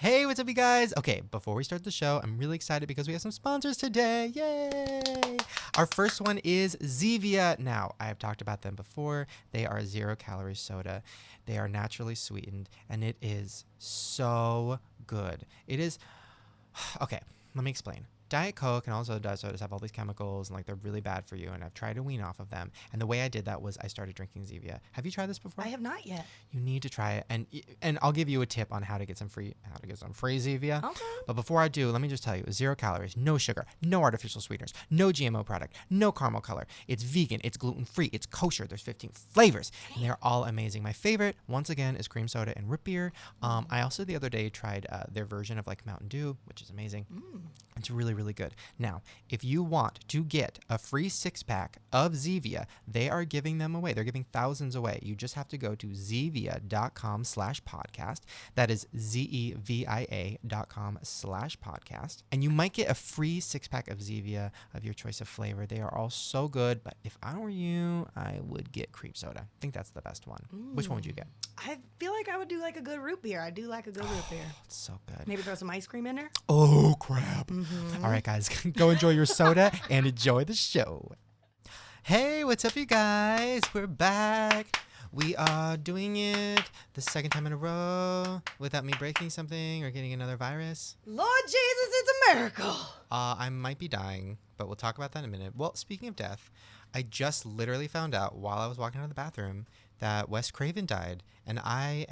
Hey, what's up, you guys? Okay, before we start the show, I'm really excited because we have some sponsors today. Yay! Our first one is Zevia. Now, I have talked about them before. They are a 0-calorie soda. They are naturally sweetened, and it is so good. It is... Okay, let me explain. Diet Coke and also diet sodas have all these chemicals, and they're really bad for you, and I've tried to wean off of them. And the way I did that was I started drinking Zevia. Have you tried this before? I have not yet. You need to try it, and I'll give you a tip on how to get some free Zevia. Okay. But before I do, let me just tell you: 0 calories, no sugar, no artificial sweeteners, no GMO product, no caramel color. It's vegan, it's gluten free, it's kosher. There's 15 flavors, and they're all amazing. My favorite, once again, is cream soda and root beer. I also the other day tried their version of Mountain Dew, which is amazing. It's really, really good. Now, if you want to get a free 6-pack of Zevia, they are giving them away. They're giving thousands away. You just have to go to Zevia.com/podcast. That is Zevia.com/podcast. And you might get a free 6-pack of Zevia of your choice of flavor. They are all so good. But if I were you, I would get cream soda. I think that's the best one. Which one would you get? I feel like I would do a good root beer. I do like a good root beer. It's so good. Maybe throw some ice cream in there. Oh, crap. All right, guys, go enjoy your soda and enjoy the show. Hey, what's up, you guys? We're back. We are doing it the second time in a row without me breaking something or getting another virus. Lord Jesus, it's a miracle. I might be dying, but we'll talk about that in a minute. Well, speaking of death, I just literally found out while I was walking out of the bathroom that Wes Craven died, and I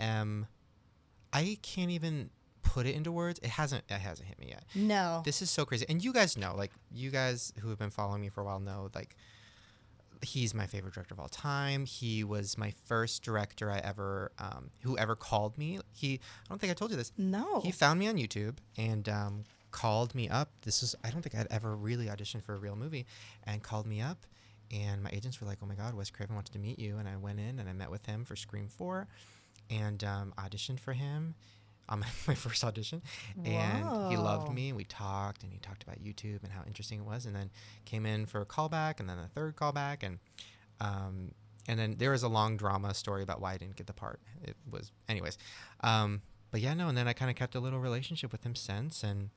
can't even put it into words. It hasn't hit me yet. No. This is so crazy. And you guys know, you guys who have been following me for a while know, he's my favorite director of all time. He was my first director who ever called me. I don't think I told you this. No. He found me on YouTube and called me up. I don't think I'd ever really auditioned for a real movie, and called me up. And my agents were like, oh my God, Wes Craven wants to meet you. And I went in and I met with him for Scream 4 and auditioned for him on my first audition. Whoa. And he loved me. And we talked, and he talked about YouTube and how interesting it was. And then came in for a callback, and then a third callback. And then there was a long drama story about why I didn't get the part. It was, anyways. But yeah, no. And then I kind of kept a little relationship with him since. And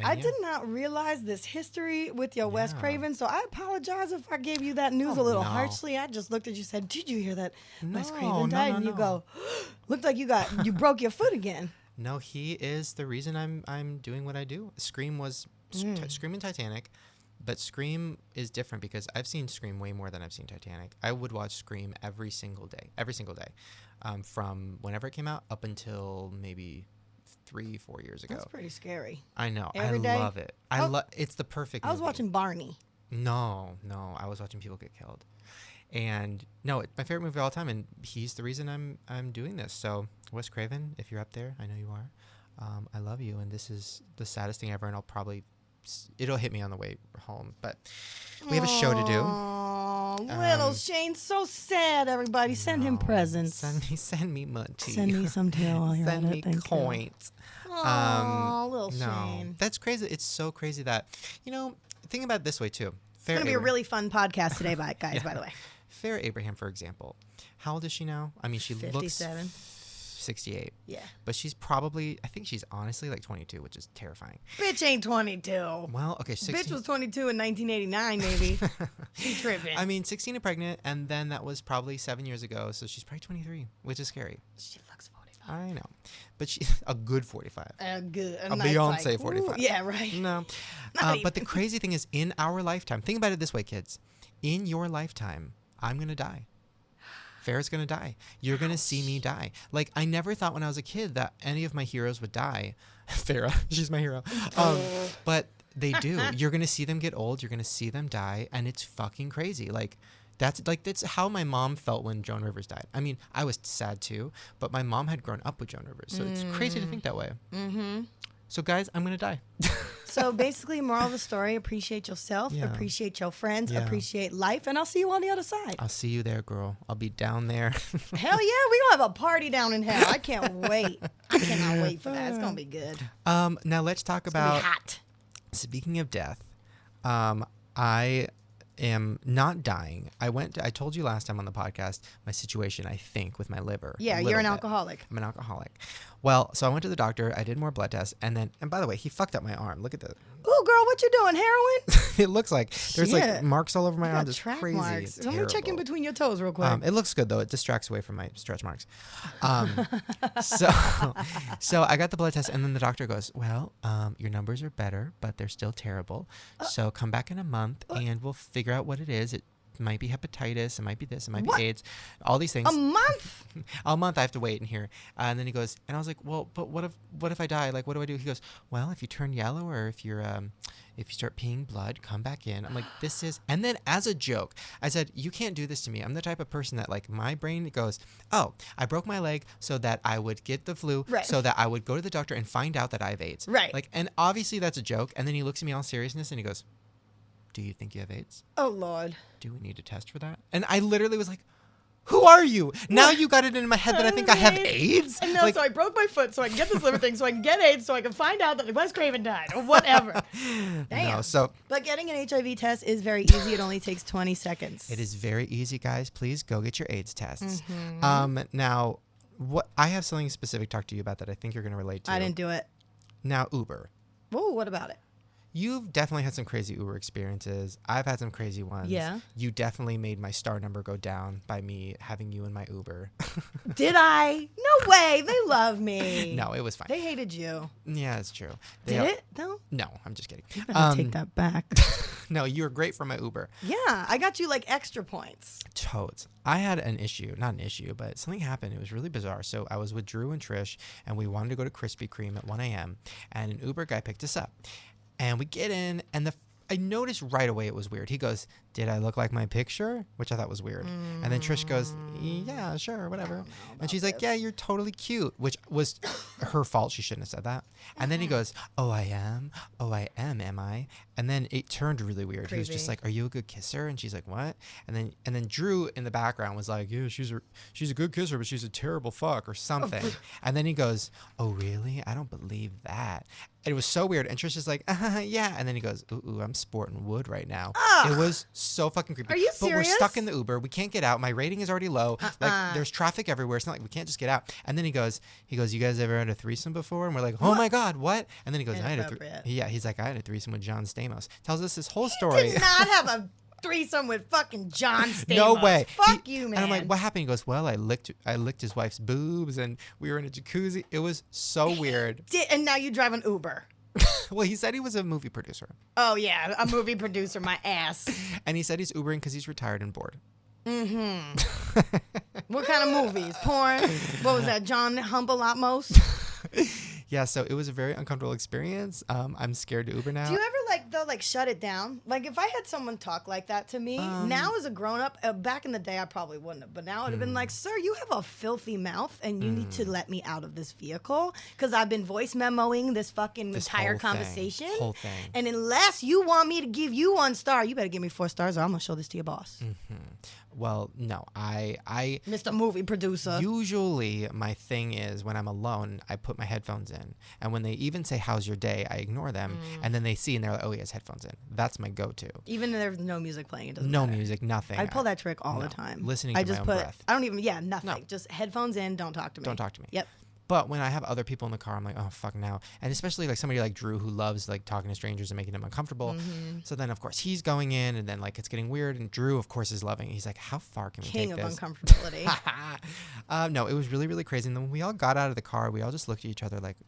I did not realize this history with your Wes Craven, so I apologize if I gave you that news a little harshly. I just looked at you and said, did you hear that Wes Craven died? And you go, looked like you broke your foot again. No, he is the reason I'm doing what I do. Scream was Scream and Titanic, but Scream is different because I've seen Scream way more than I've seen Titanic. I would watch Scream every single day, from whenever it came out up until maybe 3-4 years ago. That's pretty scary. I know. Every day? Love it. It's the perfect I was movie. watching Barney. No, I was watching people get killed. And no, it's my favorite movie of all time, and he's the reason I'm doing this. So, Wes Craven, if you're up there, I know you are. I love you, and this is the saddest thing ever, and it'll hit me on the way home. But we have a show to do. Little Shane's so sad. Everybody, send him presents. Send me money. Send me some tail while you're at it. Send me coins. Little Shane. That's crazy. It's so crazy that, think about it this way too. It's going to be a really fun podcast today, guys, by the way. Farrah Abraham, for example. How old is she now? I mean, she 57. looks 68. Yeah. But she's probably, I think she's honestly 22, which is terrifying. Bitch ain't 22. Well, okay, 16. Bitch was 22 in 1989, maybe. She's tripping. I mean, 16 and pregnant, and then that was probably 7 years ago, so she's probably 23, which is scary. She looks 45. I know. But she's a good 45. A nice, Beyonce 45. Yeah, right. No. But the crazy thing is, in our lifetime, think about it this way, kids. In your lifetime, I'm going to die. Farrah's going to die. You're going to see me die. I never thought when I was a kid that any of my heroes would die. Farrah, she's my hero. But they do. You're going to see them get old. You're going to see them die. And it's fucking crazy. That's how my mom felt when Joan Rivers died. I mean, I was sad too, but my mom had grown up with Joan Rivers. So it's crazy to think that way. Mm-hmm. So guys, I'm going to die. So basically, moral of the story, appreciate yourself, appreciate your friends, appreciate life, and I'll see you on the other side. I'll see you there, girl. I'll be down there. Hell yeah, we're going to have a party down in hell. I can't wait. I cannot wait for that. It's going to be good. Now let's talk about... It's gonna be hot. Speaking of death, I am not dying. I told you last time on the podcast my situation, I think, with my liver. Yeah, you're an alcoholic. I'm an alcoholic. Well, so I went to the doctor. I did more blood tests. And by the way, he fucked up my arm. Look at that. Oh, girl, what you doing? Heroin? It looks like there's like marks all over my arm. It's track crazy. marks. Let me check in between your toes real quick. It looks good though. It distracts away from my stretch marks. So I got the blood test, and then the doctor goes, "Well, your numbers are better, but they're still terrible. So come back in a month, and we'll figure out what it is. It might be hepatitis. It might be this. It might be AIDS. All these things. A month? A month. I have to wait in here." And then he goes, and I was like, "Well, but what if I die? Like, what do I do?" He goes, "Well, if you turn yellow, or if you start peeing blood, come back in." I'm like, this is, and then as a joke, I said, "You can't do this to me. I'm the type of person that like my brain goes, oh, I broke my leg so that I would get the flu, so that I would go to the doctor and find out that I have AIDS." Right. Like, and obviously that's a joke. And then he looks at me all seriousness and he goes, "Do you think you have AIDS? Oh, Lord. Do we need to test for that?" And I literally was like, "Who are you? Now you got it in my head that I think I have AIDS?" And no, so I broke my foot so I can get this liver thing, so I can get AIDS, so I can find out that Wes Craven died, or whatever. Damn. No, but getting an HIV test is very easy. It only takes 20 seconds. It is very easy, guys. Please go get your AIDS tests. Mm-hmm. Now, I have something specific to talk to you about that I think you're going to relate to. I didn't do it. Now, Uber. Whoa, what about it? You've definitely had some crazy Uber experiences. I've had some crazy ones. Yeah. You definitely made my star number go down by me having you in my Uber. Did I? No way. They love me. No, it was fine. They hated you. Yeah, it's true. Did it? No? No, I'm just kidding. You better take that back. No, you were great for my Uber. Yeah, I got you like extra points. Totes. I had an issue, not an issue, but something happened. It was really bizarre. So I was with Drew and Trish, and we wanted to go to Krispy Kreme at 1 a.m., and an Uber guy picked us up. And we get in, and I noticed right away it was weird. He goes, "Did I look like my picture?" Which I thought was weird. And then Trish goes, "Yeah, sure, whatever." And she's like, "Yeah, you're totally cute," which was her fault. She shouldn't have said that. And then he goes, "Oh, I am? Oh, I am I?" And then it turned really weird. Creepy. He was just like, "Are you a good kisser?" And she's like, "What?" And then Drew in the background was like, "Yeah, she's a good kisser, but she's a terrible fuck," or something. And then he goes, "Oh, really? I don't believe that." It was so weird. And Trish is like, "Yeah." And then he goes, "Ooh, I'm sporting wood right now." Ugh. It was so fucking creepy. Are you serious? But we're stuck in the Uber. We can't get out. My rating is already low. Like, there's traffic everywhere. It's not like we can't just get out. And then he goes, "You guys ever had a threesome before?" And we're like, "Oh my God, what?" And then he goes, he's like, "I had a threesome with John Stamos." Tells us this whole story. He did not have a threesome with fucking John Stamos. No way. Fuck you, man. And I'm like, "What happened?" He goes, "Well, I licked his wife's boobs, and we were in a jacuzzi." It was so weird. And now you drive an Uber. Well, he said he was a movie producer. Oh, yeah, a movie producer, my ass. And he said he's Ubering because he's retired and bored. Mm-hmm. What kind of movies? Porn? What was that, John Humble Atmos? Yeah, so it was a very uncomfortable experience. I'm scared to Uber now. Do you ever shut it down? Like if I had someone talk like that to me, now as a grown up, back in the day I probably wouldn't have, but now I'd have been like, "Sir, you have a filthy mouth and you need to let me out of this vehicle because I've been voice memoing this entire conversation. Whole thing. And unless you want me to give you 1 star, you better give me 4 stars or I'm gonna show this to your boss." Mm-hmm. Well, no, I Mr. Movie Producer. Usually my thing is when I'm alone, I put my headphones in. And when they even say, "How's your day?" I ignore them. And then they see and they're like, "Oh, he has headphones in." That's my go-to. Even if there's no music playing, it doesn't matter. No music, nothing. I pull that trick all the time. Listening to my own breath. I don't even, nothing. No. Just headphones in, don't talk to me. Don't talk to me. Yep. But when I have other people in the car, I'm like, "Oh, fuck now." And especially like somebody like Drew who loves like talking to strangers and making them uncomfortable. Mm-hmm. So then, of course, he's going in and then like it's getting weird. And Drew, of course, is loving it. He's like, "How far can we take this?" King of uncomfortability. No, it was really, really crazy. And then when we all got out of the car, we all just looked at each other like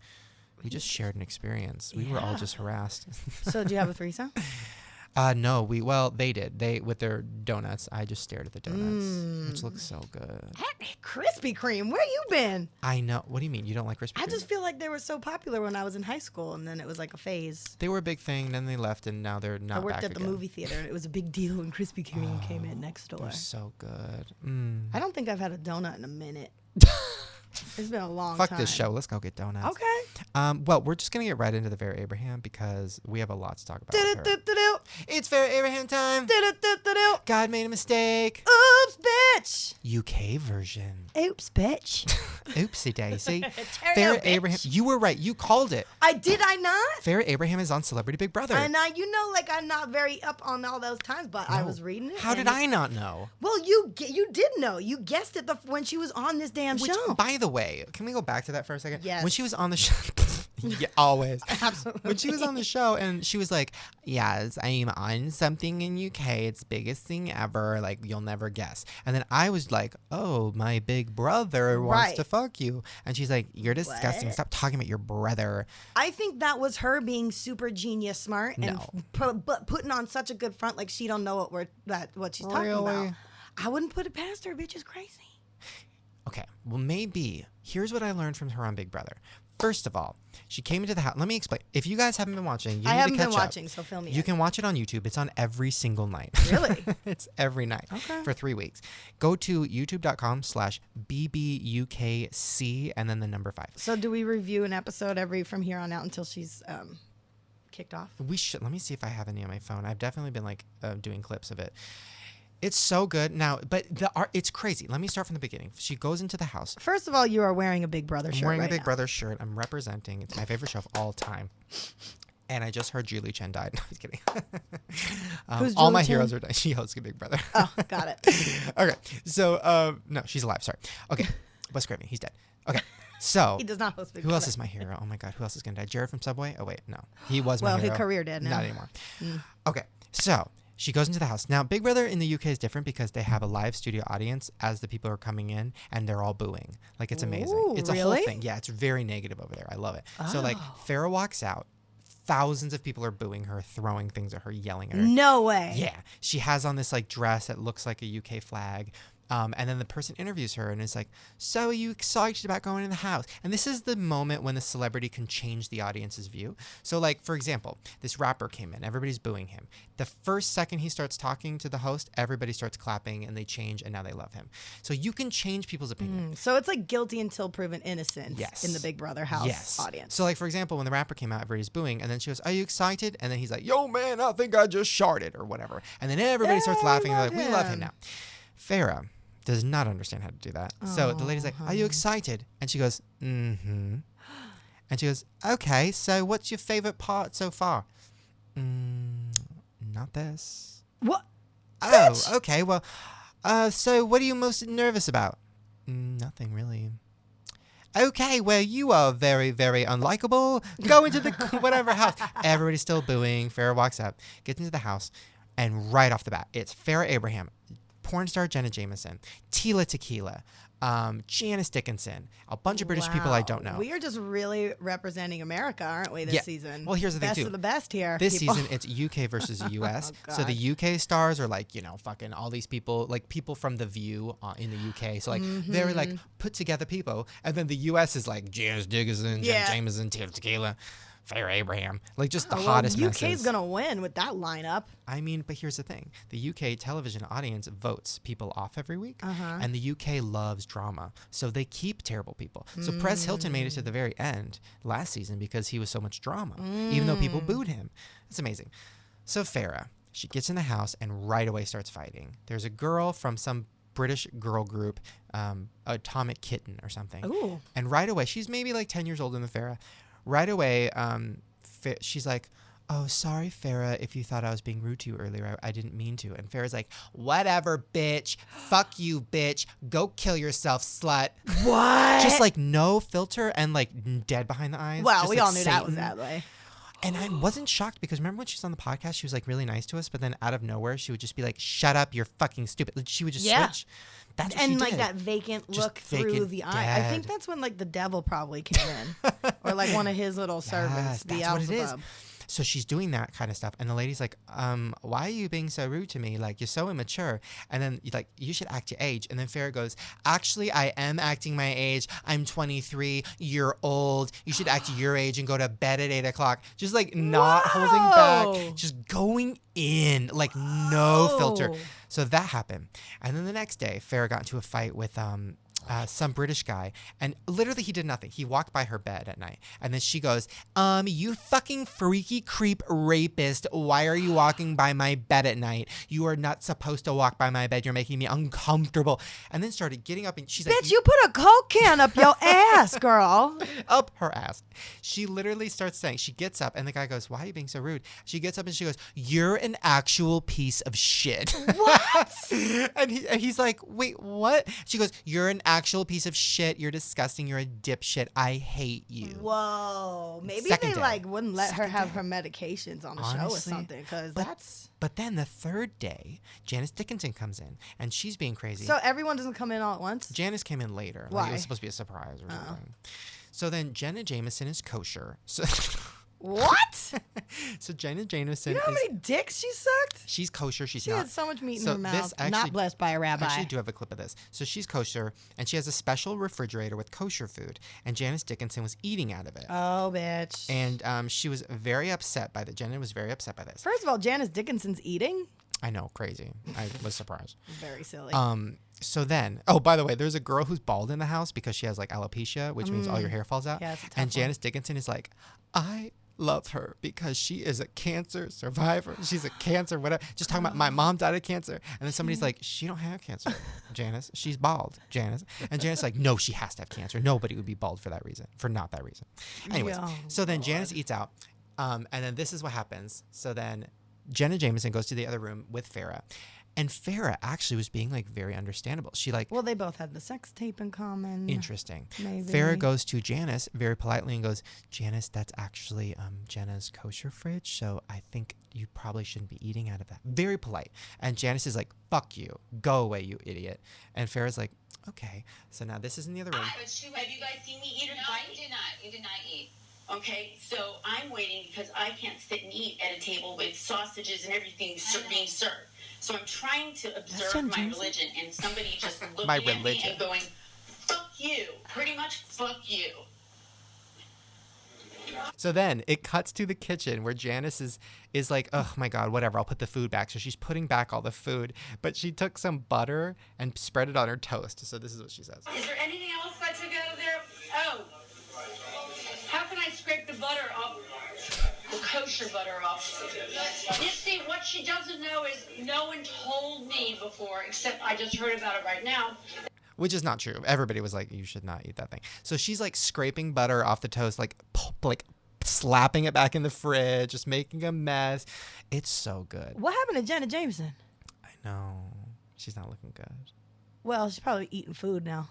we just shared an experience. We were all just harassed. So do you have a threesome? No, they did. They with their donuts. I just stared at the donuts, which looks so good. Krispy Kreme, where you been? I know. What do you mean? You don't like Krispy Kreme? I just feel like they were so popular when I was in high school, and then it was like a phase. They were a big thing, then they left, and now they're not. I worked back at the again. movie theater, and it was a big deal when Krispy Kreme came in next door. They're so good. I don't think I've had a donut in a minute. It's been a long time. Fuck this show. Let's go get donuts. Okay. Well, we're just going to get right into the Vera Abraham because we have a lot to talk about with her. It's Vera Abraham time. God made a mistake. Oops, bitch. UK version. Oops, bitch. Oopsie daisy. Vera Abraham. You were right. You called it. Did I not? Vera Abraham is on Celebrity Big Brother. And I'm not very up on all those times, but I was reading it. How did I not know? Well, you did know. You guessed it when she was on this damn show. By the way, can we go back to that for a second? Yes. When she was on the show, yeah, always. Absolutely. When she was on the show and she was like, yes, I'm on something in UK. It's biggest thing ever. Like, you'll never guess. And then I was like, oh, my big brother wants to fuck you. And she's like, you're disgusting. What? Stop talking about your brother. I think that was her being super genius smart and putting on such a good front like she don't know what she's talking about. I wouldn't put it past her. Bitch is crazy. Okay, well, maybe. Here's what I learned from her on Big Brother. First of all, she came into the house. Let me explain. If you guys haven't been watching, you need to catch up. I haven't been watching, so fill me in. You can watch it on YouTube. It's on every single night. Really? It's every night for 3 weeks. Go to youtube.com/BBUKC and then the number 5. So do we review an episode from here on out until she's kicked off? We should. Let me see if I have any on my phone. I've definitely been doing clips of it. It's so good now, but the art, it's crazy. Let me start from the beginning. She goes into the house. First of all, you are wearing a Big Brother shirt. I'm wearing a Big Brother shirt. I'm representing. It's my favorite show of all time. And I just heard Julie Chen died. No, I was kidding. Who's all Julie my Chen? heroes are dying. She hosts a Big Brother. Oh, got it. Okay, so no, she's alive. Sorry. Okay, Wes Craven, he's dead. Okay, so he does not host Big who Brother. else is my hero? Oh my God, who else is gonna die? Jared from Subway. Oh wait, no, he was my hero. Well, his career dead now. Not anymore. Okay, so. She goes into the house. Now, Big Brother in the UK is different because they have a live studio audience as the people are coming in, and they're all booing. Like, it's amazing. Ooh, it's a really? whole thing. Yeah, it's very negative over there. I love it. So, like, Farrah walks out. Thousands of people are booing her, throwing things at her, yelling at her. No way. Yeah. She has on this, like, dress that looks like a UK flag. And then the person interviews her and is like, so are you excited about going in the house? And this is the moment when the celebrity can change the audience's view. So, like, for example, this rapper came in. Everybody's booing him. The first second he starts talking to the host, everybody starts clapping and they change and now they love him. So you can change people's opinion. So it's like guilty until proven innocent Yes. in the Big Brother house audience. So, like, for example, when the rapper came out, everybody's booing. And then she goes, are you excited? And then he's like, yo, man, I think I just sharted or whatever. And then everybody starts laughing. They're like, we love him now. Farrah does not understand how to do that. So the lady's like, are you excited? And she goes, mm-hmm. And she goes, okay, so what's your favorite part so far? Not this. What? Oh, Bitch. okay, well, so what are you most nervous about? Nothing really. Okay, well, you are very, very unlikable. Go into the whatever house. Everybody's still booing. Farrah walks up, gets into the house, and right off the bat, it's Farrah Abraham, porn star Jenna Jameson, Tila Tequila, Janice Dickinson, a bunch of British people I don't know. We are just really representing America, aren't we, this season? Well, here's the thing, best too. of the best here. This people. season, it's UK versus the US. Oh, so the UK stars are like, fucking all these people, like people from The View in the UK. So, like, very, like, put together people. And then the US is like Janice Dickinson, Jenna Jameson, Tila Tequila, Farrah Abraham, like just the hottest messes. UK's gonna win with that lineup. I mean, but here's the thing: the UK television audience votes people off every week, and the UK loves drama, so they keep terrible people. So Perez Hilton made it to the very end last season because he was so much drama, even though people booed him. It's amazing. So Farrah, she gets in the house and right away starts fighting. There's a girl from some British girl group, Atomic Kitten or something, and right away she's maybe like 10 years older than Farrah. Right away, she's like, oh, sorry, Farrah, if you thought I was being rude to you earlier. I didn't mean to. And Farrah's like, whatever, bitch. Fuck you, bitch. Go kill yourself, slut. What? Just like no filter and like dead behind the eyes. Well, just we like all knew that was Satan. that way. And I wasn't shocked because remember when she was on the podcast, she was like really nice to us, but then out of nowhere, she would just be like, shut up, you're fucking stupid. Like, she would just switch. That's what and she like did. that vacant Just look through vacant, the eye. I think dead. that's when like the devil probably came in, or like one of his little servants. Yes, that's what it is. So she's doing that kind of stuff. And the lady's like, why are you being so rude to me? Like, you're so immature. And then like, you should act your age. And then Farrah goes, actually, I am acting my age. I'm 23. You're old. You should act your age and go to bed at 8 o'clock. Just like not holding back, just going in, like no filter. So that happened. And then the next day, Farrah got into a fight with some British guy, and literally he did nothing. He walked by her bed at night, and then she goes, you fucking freaky creep rapist, why are you walking by my bed at night? You are not supposed to walk by my bed. You're making me uncomfortable. And then started getting up, and she's like, bitch, you put a Coke can up your ass, girl. Up her ass. She literally starts saying, she gets up, and the guy goes, why are you being so rude? She gets up and she goes, you're an actual piece of shit. What? and he's like, wait, what? She goes, you're an actual piece of shit. You're disgusting. You're a dipshit. I hate you. Whoa. Maybe Second they day. like wouldn't let her Second have day. her medications on the show or Honestly, something, because that's. But then the third day, Janice Dickinson comes in, and she's being crazy. So everyone doesn't come in all at once? Janice came in later. Why? Like it was supposed to be a surprise or something. So then Jenna Jameson is kosher. So What? So Jenna Jameson You know how many dicks she sucked? she's kosher. She's She not. had so much meat in So her this mouth. actually- Not blessed by a rabbi. I actually do have a clip of this. So she's kosher, and she has a special refrigerator with kosher food, and Janice Dickinson was eating out of it. Oh, bitch. And she was very upset by that. Jenna was very upset by this. First of all, Janice Dickinson's eating. I know, crazy. I was surprised. Very silly. So then, oh, by the way, there's a girl who's bald in the house because she has like alopecia, which means all your hair falls out. Yeah, it's a tough and one. Janice Dickinson is like, I love her because she is a cancer survivor. She's a cancer, whatever. Just talking about my mom died of cancer. And then somebody's like, she don't have cancer, Janice. She's bald, Janice. And Janice like, no, she has to have cancer. Nobody would be bald for that reason, for not that reason. Anyways, Yeah, so then Janice eats out. And then this is what happens. So then Jenna Jameson goes to the other room with Farrah. And Farrah actually was being like very understandable. She like, well, they both had the sex tape in common. interesting. Maybe. Farrah goes to Janice very politely and goes, Janice, that's actually Jenna's kosher fridge, so I think you probably shouldn't be eating out of that. Very polite. And Janice is like, fuck you. Go away, you idiot. And Farrah's like, okay. So now this is in the other room. Have you guys seen me eat or bite? No, you did not eat. Okay, so I'm waiting because I can't sit and eat at a table with sausages and everything being served. So I'm trying to observe Jen my Jameson. religion, and somebody just looking My at me religion. and going, fuck you. Pretty much, fuck you. So then it cuts to the kitchen where Janice is like, oh my God, whatever, I'll put the food back. So she's putting back all the food, but she took some butter and spread it on her toast. So this is what she says. Is there anything else I took out of there? Oh. How can I scrape the butter off? The kosher butter off. You see, what she doesn't know is no one told me before, except I just heard about it right now. Which is not true. Everybody was like, you should not eat that thing. So she's like scraping butter off the toast, like slapping it back in the fridge, just making a mess. It's so good. What happened to Jenna Jameson? I know. She's not looking good. Well, she's probably eating food now.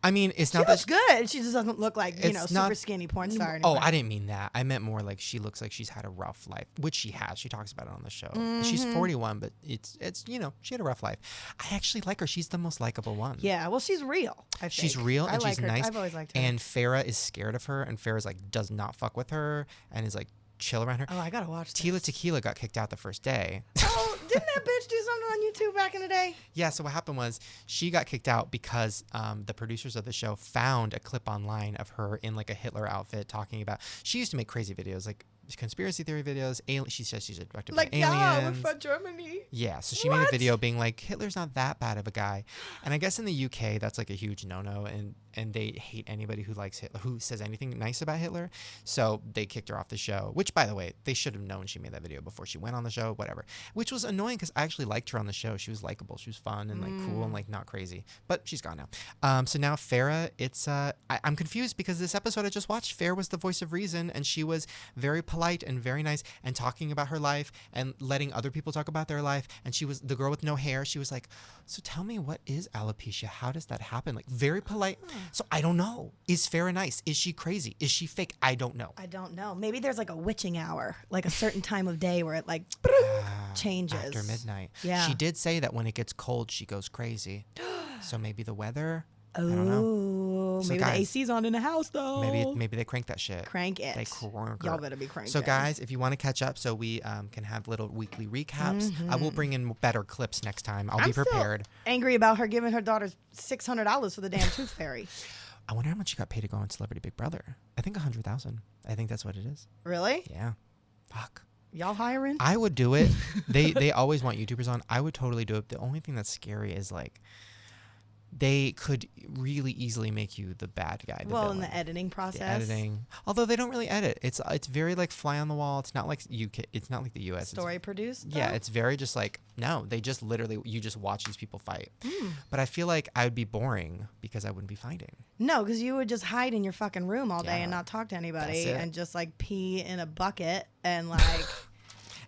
I mean, it's She not looks that. good. She just doesn't look like, It's super not- skinny porn star Oh, anymore. I didn't mean that. I meant more like she looks like she's had a rough life, which she has. She talks about it on the show. She's 41, but it's she had a rough life. I actually like her. She's the most likable one. Yeah, well, she's real. I think. She's real I and like she's her. nice. I've always liked her. And Farrah is scared of her, and Farrah's like does not fuck with her and is like chill around her. Oh, I gotta watch this. Tila Tequila got kicked out the first day. Oh, didn't that bitch do something on YouTube back in the day? Yeah, so what happened was she got kicked out because the producers of the show found a clip online of her in like a Hitler outfit talking about. She used to make crazy videos, like conspiracy theory videos. She says she's abducted Like, by yeah, aliens. we're from Germany. Yeah, so she made a What? video being like, Hitler's not that bad of a guy. And I guess in the UK, that's like a huge no-no, and they hate anybody who likes Hitler, who says anything nice about Hitler. So they kicked her off the show, which, by the way, they should have known she made that video before she went on the show, whatever. Which was annoying because I actually liked her on the show. She was likable. She was fun and like cool and like not crazy. But she's gone now. So now Farrah, I'm confused because this episode I just watched, Farrah was the voice of reason, and she was very polite and very nice and talking about her life and letting other people talk about their life. And she was the girl with no hair. She was like, so tell me, what is alopecia? How does that happen? Like very polite. So I don't know. Is Farrah nice? Is she crazy? Is she fake? I don't know. I don't know. Maybe there's like a witching hour, like a certain time of day where it like changes. After midnight. Yeah. She did say that when it gets cold, she goes crazy. So maybe the weather. Oh, I don't know. So maybe guys, the AC's on in the house though. Maybe they crank that shit. Crank it. They crank Y'all it. better be cranking. So guys, if you want to catch up, so we can have little weekly recaps. I will bring in better clips next time. I'll be prepared. Still angry about her giving her daughter $600 for the damn tooth fairy. I wonder how much she got paid to go on Celebrity Big Brother. I think 100,000. I think that's what it is. Really? Yeah. Fuck. Y'all hiring? I would do it. They always want YouTubers on. I would totally do it. The only thing that's scary is like they could really easily make you the bad guy. Well, in villain. the editing process. The editing, although they don't really edit. It's very like fly on the wall. It's not like UK. It's not like the US. Story produced. Yeah, though? it's very just like no. They just literally you just watch these people fight. Hmm. But I feel like I would be boring because I wouldn't be fighting. No, because you would just hide in your fucking room all day Yeah. and not talk to anybody That's it. and just like pee in a bucket and like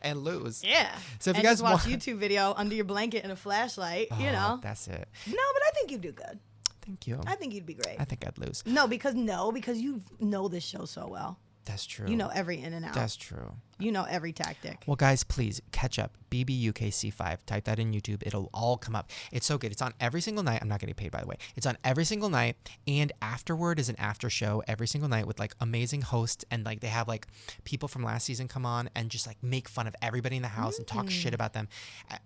And lose. yeah. So if and you guys just watch want, YouTube video under your blanket and a flashlight, you know. that's it. No, but I think you do good. Thank you. I think you'd be great. I think I'd lose. No, because you know this show so well. That's true. You know every in and out. That's true. You know every tactic. Well, guys, please catch up. BBUKC5. Type that in YouTube. It'll all come up. It's so good. It's on every single night. I'm not getting paid, by the way. It's on every single night. And afterward is an after show every single night with like amazing hosts. And like they have like people from last season come on and just like make fun of everybody in the house and talk shit about them.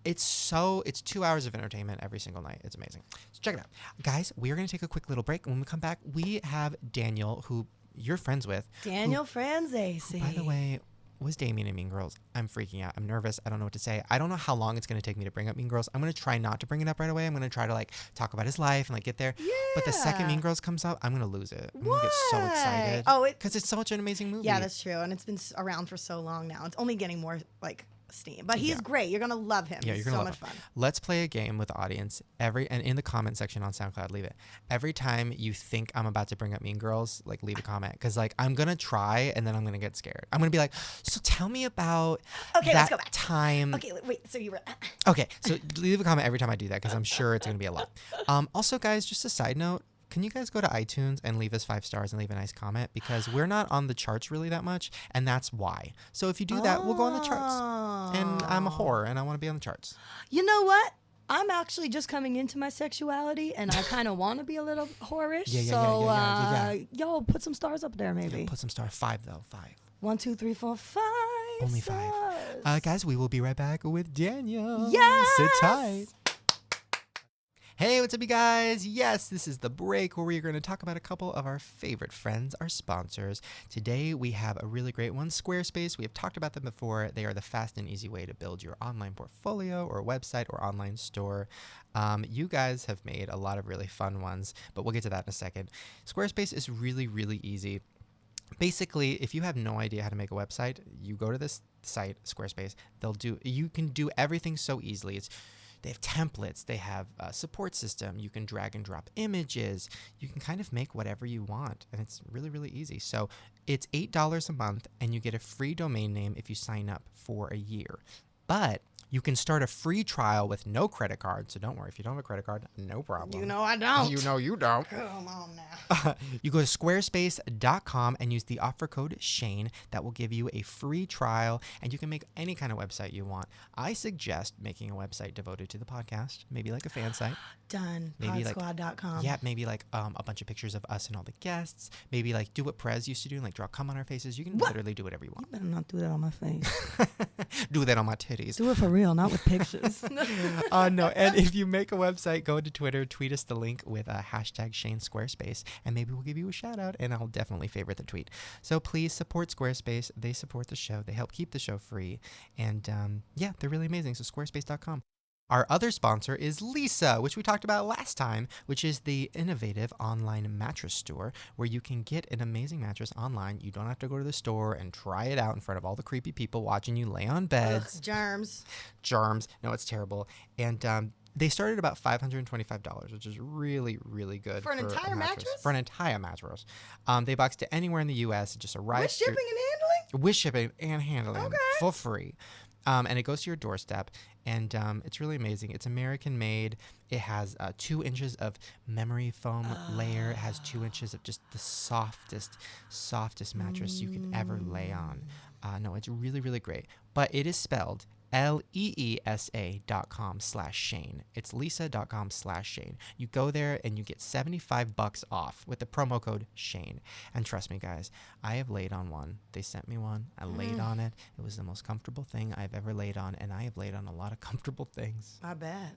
It's 2 hours of entertainment every single night. It's amazing. So check it out. Guys, we are going to take a quick little break. When we come back, we have Daniel, who you're friends with. Daniel Franzese. By the way, was Damien in Mean Girls? I'm freaking out. I'm nervous. I don't know what to say. I don't know how long it's going to take me to bring up Mean Girls. I'm going to try not to bring it up right away. I'm going to try to like talk about his life and like get there. Yeah. But the second Mean Girls comes out, I'm going to lose it. I'm going to get so excited. Oh, because it's such an amazing movie. Yeah, that's true. And it's been around for so long now. It's only getting more like steam. But he's great. You're going to love him. Yeah, he's you're going to so love much him. fun. Let's play a game with the audience. And in the comment section on SoundCloud, leave it. Every time you think I'm about to bring up Mean Girls, like leave a comment. Because like I'm going to try and then I'm going to get scared. I'm going to be like, so tell me about let's go back. time. Okay, wait. So you were... Okay, so leave a comment every time I do that because I'm sure it's going to be a lot. Also, guys, just a side note. Can you guys go to iTunes and leave us 5 stars and leave a nice comment? Because we're not on the charts really that much, and that's why. So if you do that, we'll go on the charts. And I'm a whore, and I want to be on the charts. You know what? I'm actually just coming into my sexuality, and I kind of want to be a little whorish. Yeah. Yo, put some stars up there, maybe. Yeah, put some stars. 5, though. 5. 1, 2, 3, 4, 5. Only 5. Guys, we will be right back with Daniel. Yes! Sit tight. Hey, what's up, you guys? Yes, this is the break where we're going to talk about a couple of our favorite friends, our sponsors. Today, we have a really great one, Squarespace. We have talked about them before. They are the fast and easy way to build your online portfolio or website or online store. You guys have made a lot of really fun ones, but we'll get to that in a second. Squarespace is really, really easy. Basically, if you have no idea how to make a website, you go to this site, Squarespace. You can do everything so easily. They have templates. They have a support system. You can drag and drop images. You can kind of make whatever you want, and it's really, really easy. So it's $8 a month, and you get a free domain name if you sign up for a year. But you can start a free trial with no credit card. So don't worry. If you don't have a credit card, no problem. You know I don't. You know you don't. Come on now. You go to squarespace.com and use the offer code Shane. That will give you a free trial, and you can make any kind of website you want. I suggest making a website devoted to the podcast, maybe like a fan site. Done. Maybe Podsquad.com. Yeah, maybe like a bunch of pictures of us and all the guests. Maybe like do what Prez used to do and like draw cum on our faces. You can literally do whatever you want. You better not do that on my face. Do that on my titties. Do it for real, not with pictures. No. And if you make a website, go to Twitter, tweet us the link with hashtag Shane Squarespace, and maybe we'll give you a shout out, and I'll definitely favorite the tweet. So please support Squarespace. They support the show. They help keep the show free. And yeah, they're really amazing. So squarespace.com. Our other sponsor is Leesa, which we talked about last time, which is the innovative online mattress store where you can get an amazing mattress online. You don't have to go to the store and try it out in front of all the creepy people watching you lay on beds. Ugh, germs. Germs. No, it's terrible. And they started about $525, which is really, really good. For an entire mattress? For an entire mattress. They box to anywhere in the U.S. It just arrives. With shipping and handling? With shipping and handling. Okay. For free. And it goes to your doorstep, and it's really amazing. It's American made. It has 2 inches of memory foam layer. It has 2 inches of just the softest mattress you could ever lay on. No, it's really, really great. But it is spelled leesa.com/Shane. It's leesa.com/Shane. You go there and you get $75 off with the promo code Shane. And trust me, guys, I have laid on one. They sent me one. I laid on it. It was the most comfortable thing I've ever laid on, and I have laid on a lot of comfortable things. I bet.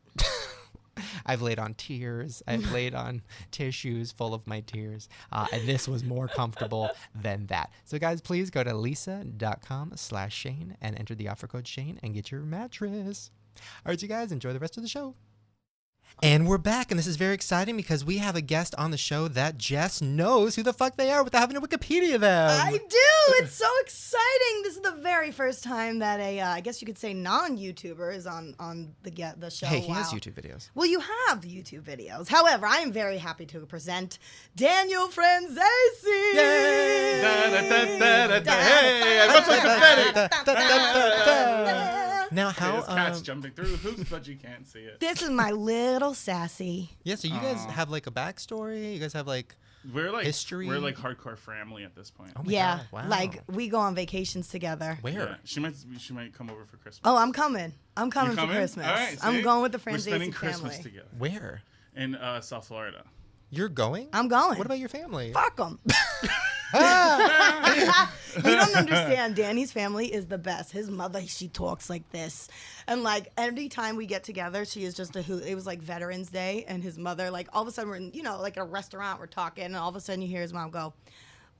I've laid on tears. I've laid on tissues full of my tears. And this was more comfortable than that. So guys, please go to leesa.com/Shane and enter the offer code Shane and get your mattress. All right, you guys, enjoy the rest of the show. And we're back, and this is very exciting because we have a guest on the show that Jess knows who the fuck they are without having to Wikipedia them. I do. It's so exciting. This is the very first time that I guess you could say non-YouTuber is on the show. Hey, he has YouTube videos. Well, you have YouTube videos. However, I am very happy to present Daniel Franzese. Yay! Hey, I got some confetti. Now, how There's cats jumping through hoops, but you can't see it. This is my little sassy. Yeah, so you guys have like a backstory. You guys have like history. We're like hardcore family at this point. Oh my Yeah, God, wow. like we go on vacations together. Where? Yeah, she might come over for Christmas. Oh, I'm coming. I'm You coming for coming? Christmas. All right, I'm see? going with the We're spending Franzese Christmas family. together Where? in South Florida. You're going? I'm going. What about your family? Fuck them. You don't understand. Danny's family is the best. His mother, she talks like this. And like every time we get together, she is just a hoot. It was like Veterans Day, and his mother, like all of a sudden we're in, like a restaurant, we're talking, and all of a sudden you hear his mom go,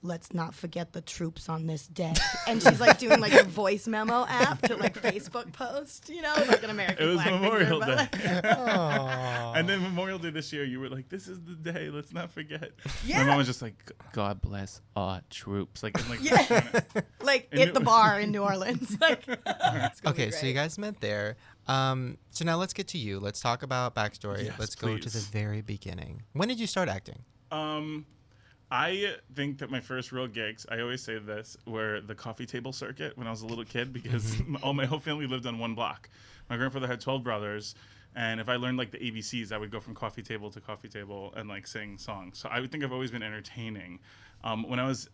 "Let's not forget the troops on this day." And she's like doing like a voice memo app to like Facebook post, like an American It was flag Memorial picture, Day. but, like, And then Memorial Day this year, you were like, "This is the day. Let's not forget." Yeah. My mom was just like, "God bless our troops." Like, yeah. Like at the bar in New Orleans. Like, Okay, so you guys met there. So now let's get to you. Let's talk about backstory. Yes, Let's go to the please. very beginning. When did you start acting? I think that my first real gigs, I always say this, were the coffee table circuit when I was a little kid, because my whole family lived on one block. My grandfather had 12 brothers, and if I learned like the ABCs, I would go from coffee table to coffee table and like sing songs. So I would think I've always been entertaining. When I was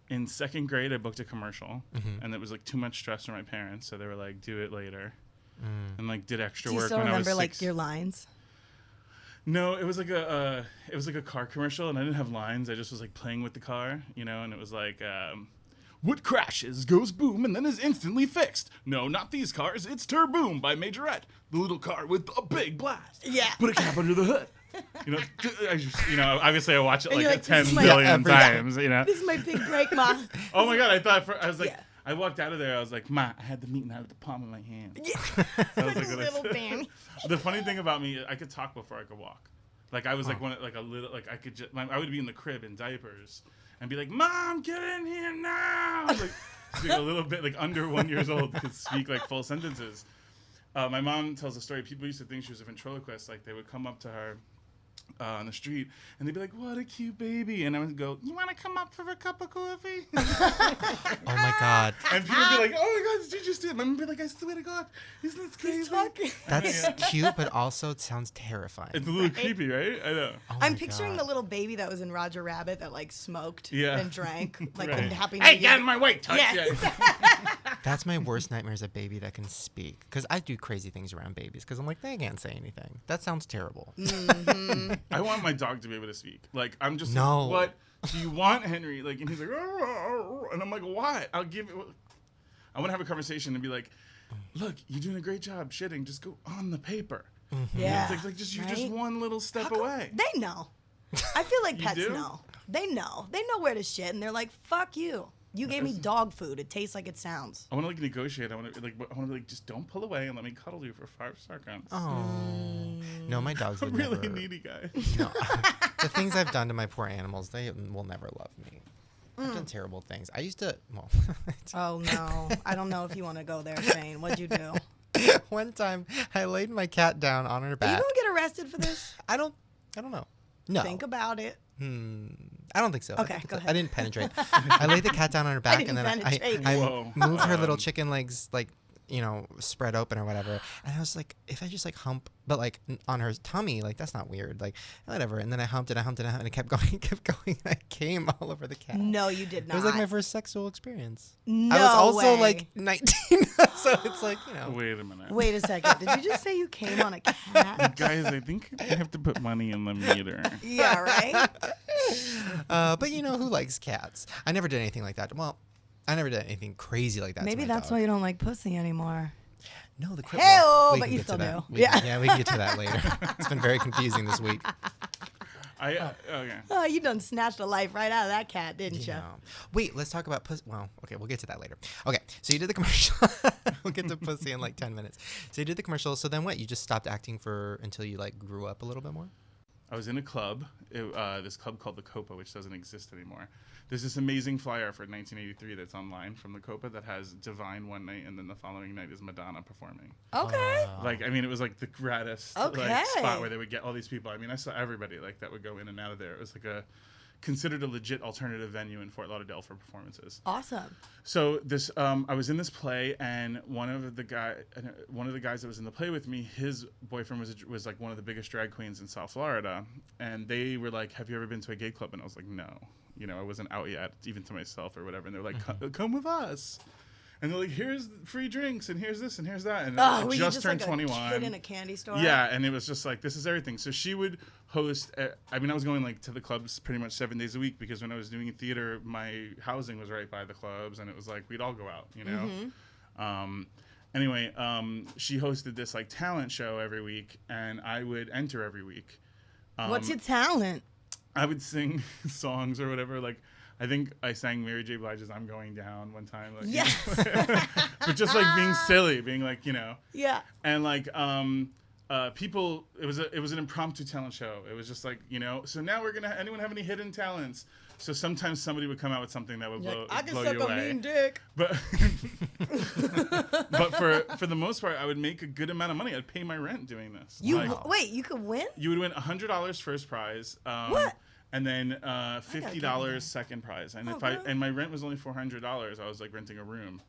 in second grade, I booked a commercial, and it was like too much stress for my parents, so they were like, "Do it later," and like did extra do you work still when I was remember like 6. your lines? No, it was like a car commercial, and I didn't have lines. I just was like playing with the car, and it was like, "What crashes goes boom and then is instantly fixed. No, not these cars. It's Turboom by Majorette, the little car with a big blast. Yeah. Put a cap under the hood." Obviously I watch it And like you're like, 10 this is my- billion Yeah, times. This is my big break, Ma. Oh my God! I was like. Yeah. I walked out of there. I was like, "Ma, I had the meeting out of the palm of my hand." Yeah. That was like what I Little said. Danny. The funny thing about me, I could talk before I could walk. Like I was like I could just, I would be in the crib in diapers and be like, "Mom, get in here now!" Like a little bit like under 1 year old could speak like full sentences. My mom tells a story. People used to think she was a ventriloquist. Like they would come up to her on the street and they'd be like, "What a cute baby," and I would go, "You want to come up for a cup of coffee?" Oh my God. And people would be like, "Oh my God, did you just do it?" And I'm be like, "I swear to God, isn't this crazy?" He's talking. That's cute, but also it sounds terrifying. It's a little creepy, right? I know. Oh I'm my picturing God. the little baby that was in Roger Rabbit that like smoked Yeah. and drank like Right. in Happy Hey, New get Year. in my way, touch. Yeah. That's my worst nightmare, is a baby that can speak. Because I do crazy things around babies. Because I'm like, they can't say anything. That sounds terrible. I want my dog to be able to speak. Like, I'm just No. like, "What do you want, Henry?" Like, and he's like, "Oh," and I'm like, "What? I'll give it." I want to have a conversation and be like, "Look, you're doing a great job shitting. Just go on the paper." Yeah. It's like just you're just Right? one little step How come- away. They know. I feel like You pets do? know. They know. They know where to shit, and they're like, "Fuck you. You gave me dog food. It tastes like it sounds." I want to like negotiate. I want to be like, just don't pull away and let me cuddle you for 5 seconds. Oh. No, my dogs I'm would really never. needy guy. No. The things I've done to my poor animals, they will never love me. I've done terrible things. I used to, well, Oh no. I don't know if you want to go there, Shane. What'd you do? one time I laid my cat down on her Are you back. gonna get arrested for this? I don't know. No. Think about it. I don't think so. Okay, I think go so. ahead. I didn't penetrate. I laid the cat down on her back, didn't and then penetrate. I Whoa. moved her little chicken legs, like, spread open or whatever. And I was like, if I just like hump, but like on her tummy, like that's not weird, like whatever. And then I humped it, and it kept going. I came all over the cat. No, you did It not. was like my first sexual experience. No I was also way. like 19, so it's like, Wait a minute. Wait a second. Did you just say you came on a cat? Guys, I think I have to put money in the meter. Yeah, right? But who likes cats? I never did anything like that. Well, I never did anything crazy like that. Maybe to my that's dog. why you don't like pussy anymore. No, the Hey-oh, we but can you get to still that. do. We can get to that later. It's been very confusing this week. Okay. Oh, you done snatched a life right out of that cat, didn't you? Yeah. Wait, let's talk about pussy. Well, okay, we'll get to that later. Okay, so you did the commercial. We'll get to pussy in like 10 minutes. So you did the commercial. So then what? You just stopped acting until you like grew up a little bit more? I was in a club, this club called the Copa, which doesn't exist anymore. There's this amazing flyer for 1983 that's online from the Copa that has Divine one night, and then the following night is Madonna performing. Okay. It was like the gratis Okay. spot where they would get all these people. I mean, I saw everybody that would go in and out of there. It was like a considered a legit alternative venue in Fort Lauderdale for performances. Awesome. So this, I was in this play, and one of the guys that was in the play with me, his boyfriend was like one of the biggest drag queens in South Florida, and they were like, "Have you ever been to a gay club?" And I was like, "No." I wasn't out yet, even to myself or whatever. And they're like, "Come with us." And they're like, "Here's free drinks, and here's this, and here's that." And I just turned 21. Kid in a candy store. Yeah, and it was just like, this is everything. So she would host. I was going like to the clubs pretty much 7 days a week, because when I was doing theater, my housing was right by the clubs, and it was like we'd all go out, Anyway, she hosted this like talent show every week, and I would enter every week. What's your talent? I would sing songs or whatever. Like, I think I sang Mary J. Blige's "I'm Going Down" one time. Like, Yes. But just like being silly, being like, Yeah. And like, people. It was an impromptu talent show. It was just like, so now anyone have any hidden talents? So sometimes somebody would come out with something that would blow I can blow suck you a away. mean dick. But for the most part, I would make a good amount of money. I'd pay my rent doing this. Wait, you could win? You would win $100 first prize. What? And then $50 second prize. And and my rent was only $400, I was like renting a room.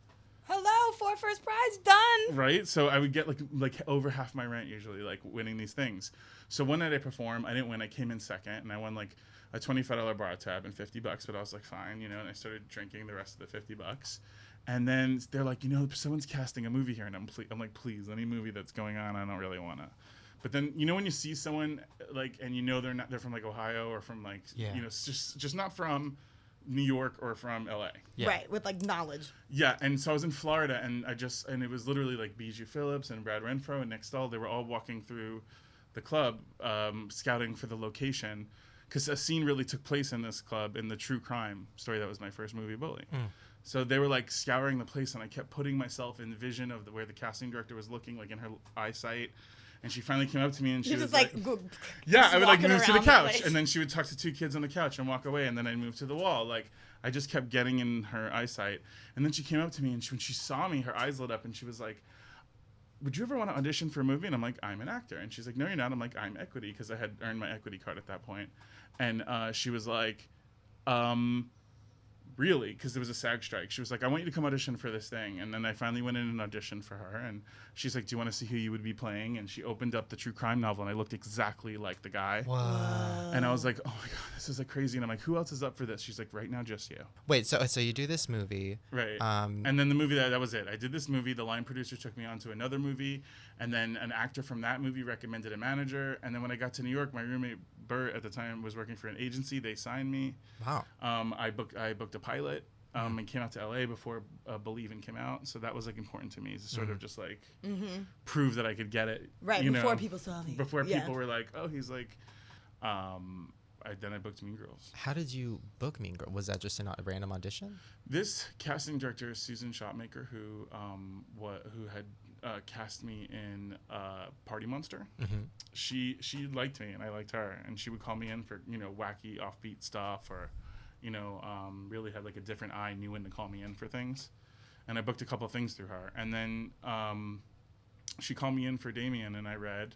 Hello, for first prize, done. Right? So I would get like over half my rent usually, like winning these things. So one night I performed. I didn't win. I came in second, and I won like a $25 bar tab and $50. But I was like, fine, and I started drinking the rest of the $50. And then they're like, someone's casting a movie here, and I'm like, please, any movie that's going on, I don't really want to. But then when you see someone like, and they're from like Ohio or from like just not from New York or from LA. Yeah. Right, with like knowledge. Yeah, and so I was in Florida, and it was literally like Bijou Phillips and Brad Renfro and Nick Stahl. They were all walking through the club, scouting for the location, because a scene really took place in this club in the true crime story that was my first movie, Bully. So they were like scouring the place, and I kept putting myself in vision of where the casting director was looking, like in her eyesight. And she finally came up to me, and she was like, "Yeah." I would like move to the couch, and then she would talk to two kids on the couch and walk away, and then I'd move to the wall. Like, I just kept getting in her eyesight. And then she came up to me, and when she saw me, her eyes lit up, and she was like, "Would you ever want to audition for a movie?" And I'm like, "I'm an actor." And she's like, "No, you're not." I'm like, "I'm equity," because I had earned my equity card at that point. And she was like, really, because there was a SAG strike. She was like, "I want you to come audition for this thing." And then I finally went in and auditioned for her, and she's like, "Do you want to see who you would be playing?" And she opened up the true crime novel, and I looked exactly like the guy. Wow. And I was like, "Oh my god, this is like crazy." And I'm like, "Who else is up for this?" She's like, "Right now, just you." Wait, so you do this movie, right? And then the movie that was it. I did this movie. The line producer took me on to another movie, and then an actor from that movie recommended a manager. And then when I got to New York, my roommate Bert at the time was working for an agency. They signed me. Wow. I booked a pilot. And came out to LA before Believe and came out, so that was like important to me to sort of just like prove that I could get it. Right, before people saw me. Before people were like, "Oh, he's like," then I booked Mean Girls. How did you book Mean Girls? Was that just a random audition? This casting director, Susan Shopmaker, who had cast me in Party Monster, she liked me and I liked her, and she would call me in for wacky offbeat stuff, or really had like a different eye, knew when to call me in for things. And I booked a couple of things through her. And then she called me in for Damien, and I read.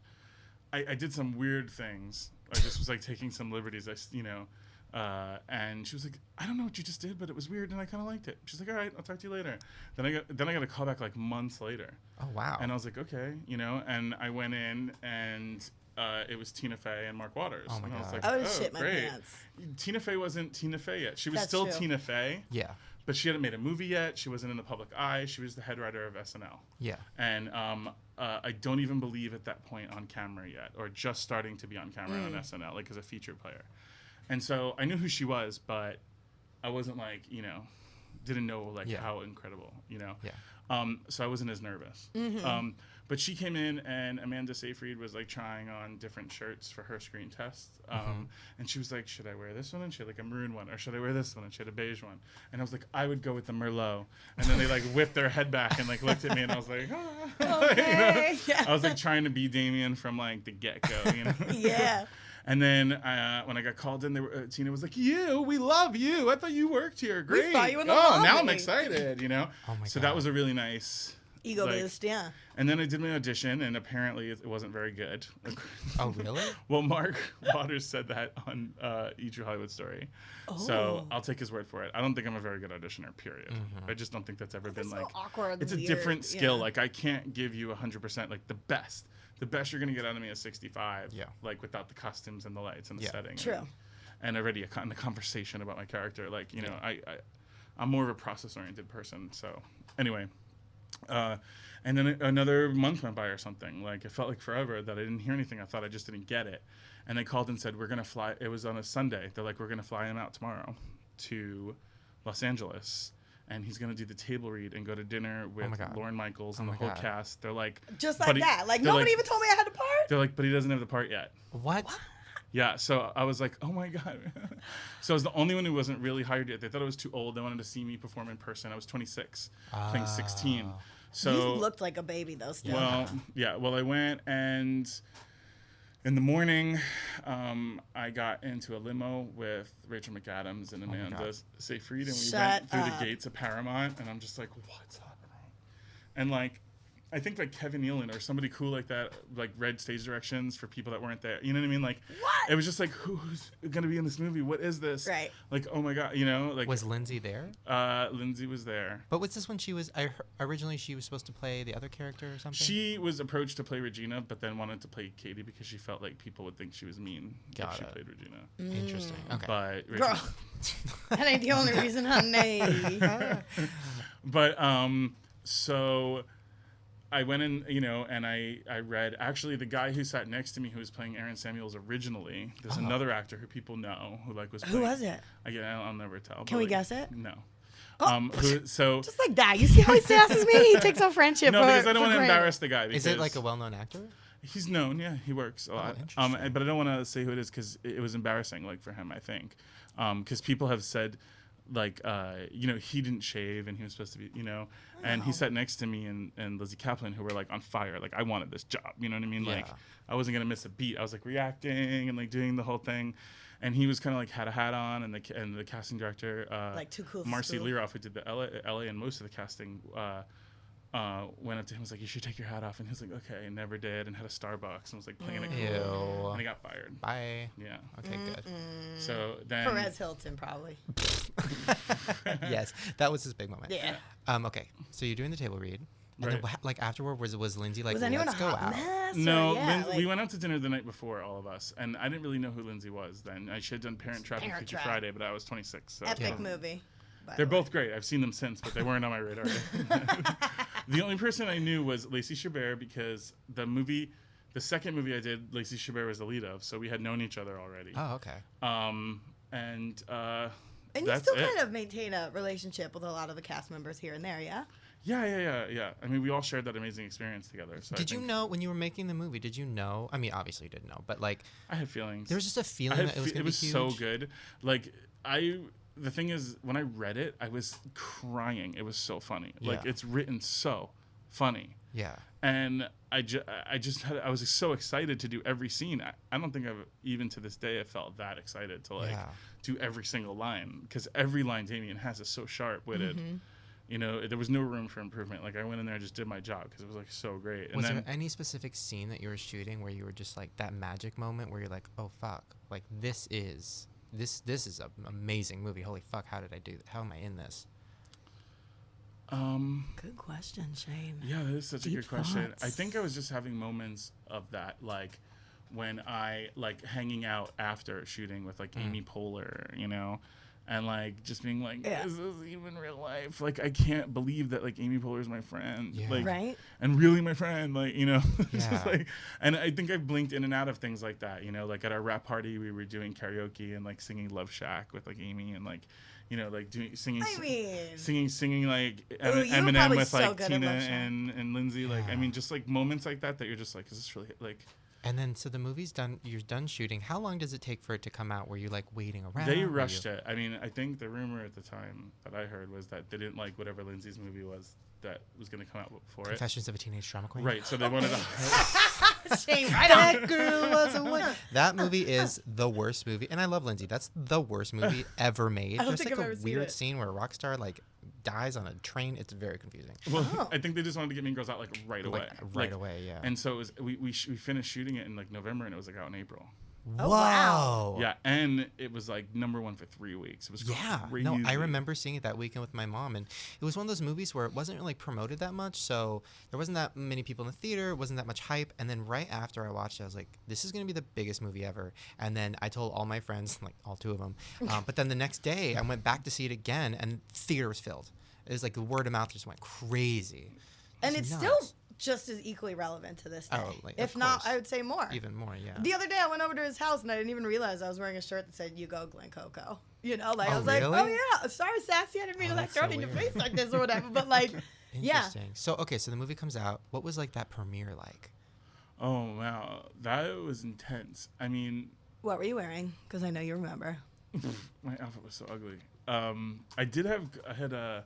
I did some weird things. I just was like taking some liberties. And she was like, "I don't know what you just did, but it was weird, and I kind of liked it." She's like, "All right, I'll talk to you later." Then I got a call back like months later. Oh wow! And I was like, "Okay," and I went in, and it was Tina Fey and Mark Waters. Oh my god! I was like, "Oh shit, my pants." Tina Fey wasn't Tina Fey yet. She was That's still true. Tina Fey. Yeah. But she hadn't made a movie yet. She wasn't in the public eye. She was the head writer of SNL. Yeah. And I don't even believe at that point on camera yet, or just starting to be on camera on SNL, like as a featured player. And so I knew who she was, but I wasn't like, didn't know like how incredible, Yeah. So I wasn't as nervous. But she came in, and Amanda Seyfried was like trying on different shirts for her screen test. And she was like, "Should I wear this one?" And she had like a maroon one, or "Should I wear this one?" And she had a beige one. And I was like, "I would go with the Merlot." And then they like whipped their head back and like looked at me, and I was like, "Ah." Okay. Yeah. I was like trying to be Damien from like the get-go, Yeah. And then when I got called in, Tina was like, we love you. I thought you worked here. Great. We saw you in the now I'm lobby." excited, Oh my So god. that was a really nice Ego boost, yeah. And then I did my audition, and apparently it wasn't very good. Oh, really? Well, Mark Waters said that on E! True Hollywood Story. Oh. So I'll take his word for it. I don't think I'm a very good auditioner, period. I just don't think that's ever been so like... awkward, it's a weird, different skill. yeah. Like, I can't give you 100%, like, the best. The best you're going to get out of me is 65. Yeah. Like, without the costumes and the lights and the setting. True. And already the conversation about my character. Like, you know, I'm more of a process-oriented person. So, anyway... and then another month went by or something. Like, it felt like forever that I didn't hear anything. I thought I just didn't get it. And they called and said, we're going to fly. It was on a Sunday. They're like, we're going to fly him out tomorrow to Los Angeles. And he's going to do the table read and go to dinner with Lorne Michaels and the whole cast. They're like... Just like that. Like, nobody even told me I had the part? They're like, but he doesn't have the part yet. What? Yeah, so I was like, oh my God. So I was the only one who wasn't really hired yet. They thought I was too old. They wanted to see me perform in person. I was 26, playing 16. So you looked like a baby, though, still. Well, yeah. Well, I went, and in the morning, I got into a limo with Rachel McAdams and Amanda Seyfried, and we went through the gates of Paramount, and I'm just like, what's happening? And, like, I think like Kevin Nealon or somebody cool like that, like read stage directions for people that weren't there. You know what I mean? Like, what? It was just like, who's gonna be in this movie? What is this? Right. Like, oh my God, you know? Like, was Lindsay there? Lindsay was there. But was this when she was? Originally, she was supposed to play the other character or something. She was approached to play Regina, but then wanted to play Katie because she felt like people would think she was mean if she played Regina. Interesting. Okay. But girl, that ain't the only reason, honey. But so I went in, you know, and I read, actually the guy who sat next to me who was playing Aaron Samuels originally, there's another actor who people know who like was playing, who was it? I'll never tell. Can we guess it? No. Oh. So just like that. You see how he sasses me? He takes our friendship. No, because I don't want to embarrass the guy. Is it like a well-known actor? He's known, yeah. He works a lot. But I don't want to say who it is because it was embarrassing, like for him, I think, because people have said, like, you know, he didn't shave and he was supposed to be, you know, and he sat next to me and Lizzie Kaplan, who were like on fire. Like, I wanted this job, you know what I mean? Like, I wasn't gonna miss a beat. I was like reacting and like doing the whole thing, and he was kind of like had a hat on, and the casting director, like too cool. Marcy Leroff, who did the LA and most of the casting, went up to him and was like, you should take your hat off, and he was like, okay, and never did, and had a Starbucks and was like playing it cool, and he got fired. Bye. Yeah. Okay, good. So then Perez Hilton probably. Yes, that was his big moment. Yeah. Okay, so you're doing the table read. And then, like afterward, was Lindsay like, was anyone let's a go hot out? mess? No, Like, we went out to dinner the night before, all of us, and I didn't really know who Lindsay was then. I should have done Parent Trap and Freaky Friday, but I was 26. So. Epic movie. They're both great. I've seen them since, but they weren't on my radar. The only person I knew was Lacey Chabert because the second movie I did, Lacey Chabert was the lead of, so we had known each other already. Oh, okay. And you that's still it. kind of maintain a relationship with a lot of the cast members here and there, yeah? Yeah. I mean, we all shared that amazing experience together. So Did you know when you were making the movie? Did you know? I mean, obviously you didn't know, but like, I had feelings. There was just a feeling that it was going to be huge. It was so good. Like the thing is, when I read it, I was crying. It was so funny. Yeah. Like, it's written so funny. Yeah. And I was so excited to do every scene. I don't think even to this day, I felt that excited to like do every single line, because every line Damien has is so sharp-witted. Mm-hmm. You know, there was no room for improvement. Like, I went in there and just did my job because it was like so great. And was there any specific scene that you were shooting where you were just like that magic moment where you're like, oh fuck, like this is an amazing movie. Holy fuck, how did I do that? How am I in this? Good question, Shane. Yeah, that is such a good question. thoughts. I think I was just having moments of that, like when I like hanging out after shooting with like Amy Poehler, you know, and like just being like, is this even real life? Like, I can't believe that like Amy Poehler is my friend, like, right? And really my friend, like, you know, Yeah. just like, and I think I've blinked in and out of things like that, you know, like at our rap party we were doing karaoke and like singing Love Shack with like Amy and like, you know, like singing like Eminem with like Tina and Lindsay, like, I mean, just like moments like that you're just like, is this really like? And then, so the movie's done. You're done shooting. How long does it take for it to come out? Were you like waiting around? They rushed it. I mean, I think the rumor at the time that I heard was that they didn't like whatever Lindsay's movie was that was going to come out before it. Confessions of a Teenage Drama Queen. Right. So they wanted to. Shame, right on. That girl was a one. That movie is the worst movie, and I love Lindsay. That's the worst movie ever made. There's like a weird scene where a rock star like dies on a train. It's very confusing. Well, I think they just wanted to get Mean Girls out like right away. Right away, yeah. And so it was, we finished shooting it in like November, and it was like out in April. Oh, wow. Yeah, and it was like #1 for 3 weeks. It was crazy. No, I remember seeing it that weekend with my mom, and it was one of those movies where it wasn't really promoted that much, so there wasn't that many people in the theater, it wasn't that much hype, and then right after I watched it, I was like, this is going to be the biggest movie ever, and then I told all my friends, like all 2 of them, but then the next day, I went back to see it again, and the theater was filled. It was like the word of mouth just went crazy. And it's still just as equally relevant to this day. If not, I would say more. Even more, yeah. The other day, I went over to his house, and I didn't even realize I was wearing a shirt that said, "You go, Glen Coco." You know, like, I was really? like, oh, yeah, sorry, Sassy, I didn't mean to, like, throw it in your face like this or whatever, but, like, Interesting. So, okay, so the movie comes out. What was, like, that premiere like? Oh, wow. That was intense. I mean... What were you wearing? Because I know you remember. My outfit was so ugly. I had a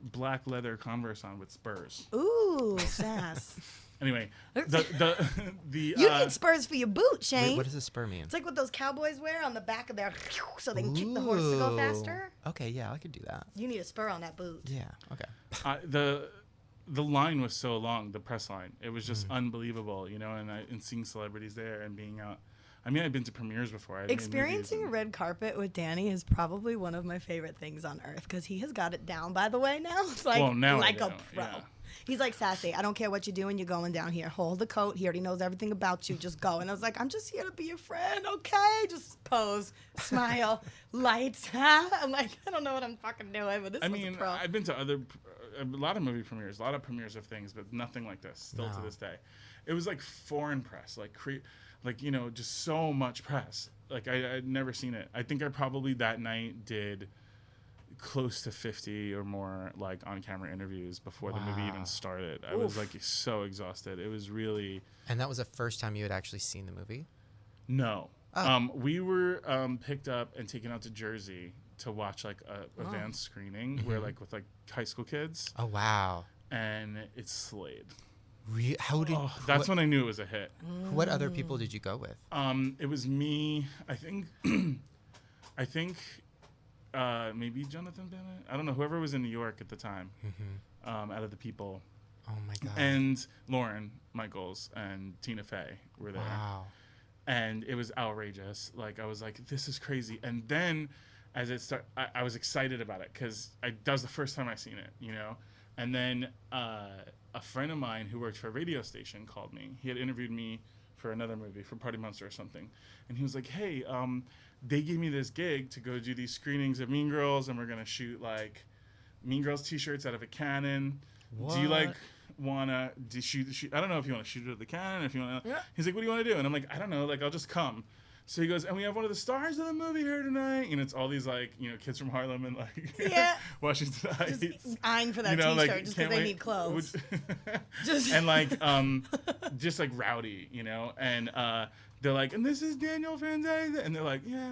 black leather Converse on with Spurs. Ooh, sass. Anyway, you need spurs for your boot, Shane. Wait, what does a spur mean? It's like what those cowboys wear on the back of their, so they can kick the horse to go faster. Okay, yeah, I could do that. You need a spur on that boot. Yeah, okay. The line was so long, the press line. It was just unbelievable, you know, and seeing celebrities there and being out. I mean, I've been to premieres before. Experiencing a red carpet with Danny is probably one of my favorite things on earth because he has got it down, by the way, now. It's like, like a pro. Yeah. He's like, Sassy, I don't care what you're doing. You're going down here. Hold the coat. He already knows everything about you. Just go. And I was like, I'm just here to be your friend, okay? Just pose, smile, lights. I'm like, I don't know what I'm fucking doing, but this was a pro. I've been to a lot of movie premieres, a lot of premieres of things, but nothing like this, still to this day. It was like foreign press, like, you know, just so much press. Like, I'd never seen it. I think I probably that night did close to 50 or more, like, on-camera interviews before the movie even started. I was, like, so exhausted. It was really... And that was the first time you had actually seen the movie? No. We were picked up and taken out to Jersey to watch, like, a advanced screening where, like, with, like, high school kids. Oh, wow. And it slayed. That's when I knew it was a hit. What other people did you go with? It was me. I think maybe Jonathan Bennett. I don't know. Whoever was in New York at the time. Out of the people. Oh my God. And Lauren Michaels and Tina Fey were there. Wow. And it was outrageous. Like, I was like, this is crazy. And then as it started, I was excited about it because that was the first time I seen it, you know. And then a friend of mine who worked for a radio station called me. He had interviewed me for another movie, for Party Monster or something. And he was like, hey, they gave me this gig to go do these screenings of Mean Girls, and we're going to shoot, like, Mean Girls t-shirts out of a cannon. What? Do you, like, want to shoot? I don't know if you want to shoot it at the cannon, if you want to. Yeah. He's like, what do you want to do? And I'm like, I don't know. Like, I'll just come. So he goes, and we have one of the stars of the movie here tonight. And it's all these, like, you know, kids from Harlem and, like, Washington Heights. Just eyeing for that T-shirt like, just because they need clothes. And, like, just, like, rowdy, you know. And they're like, and this is Daniel Franzese. And they're like, yeah,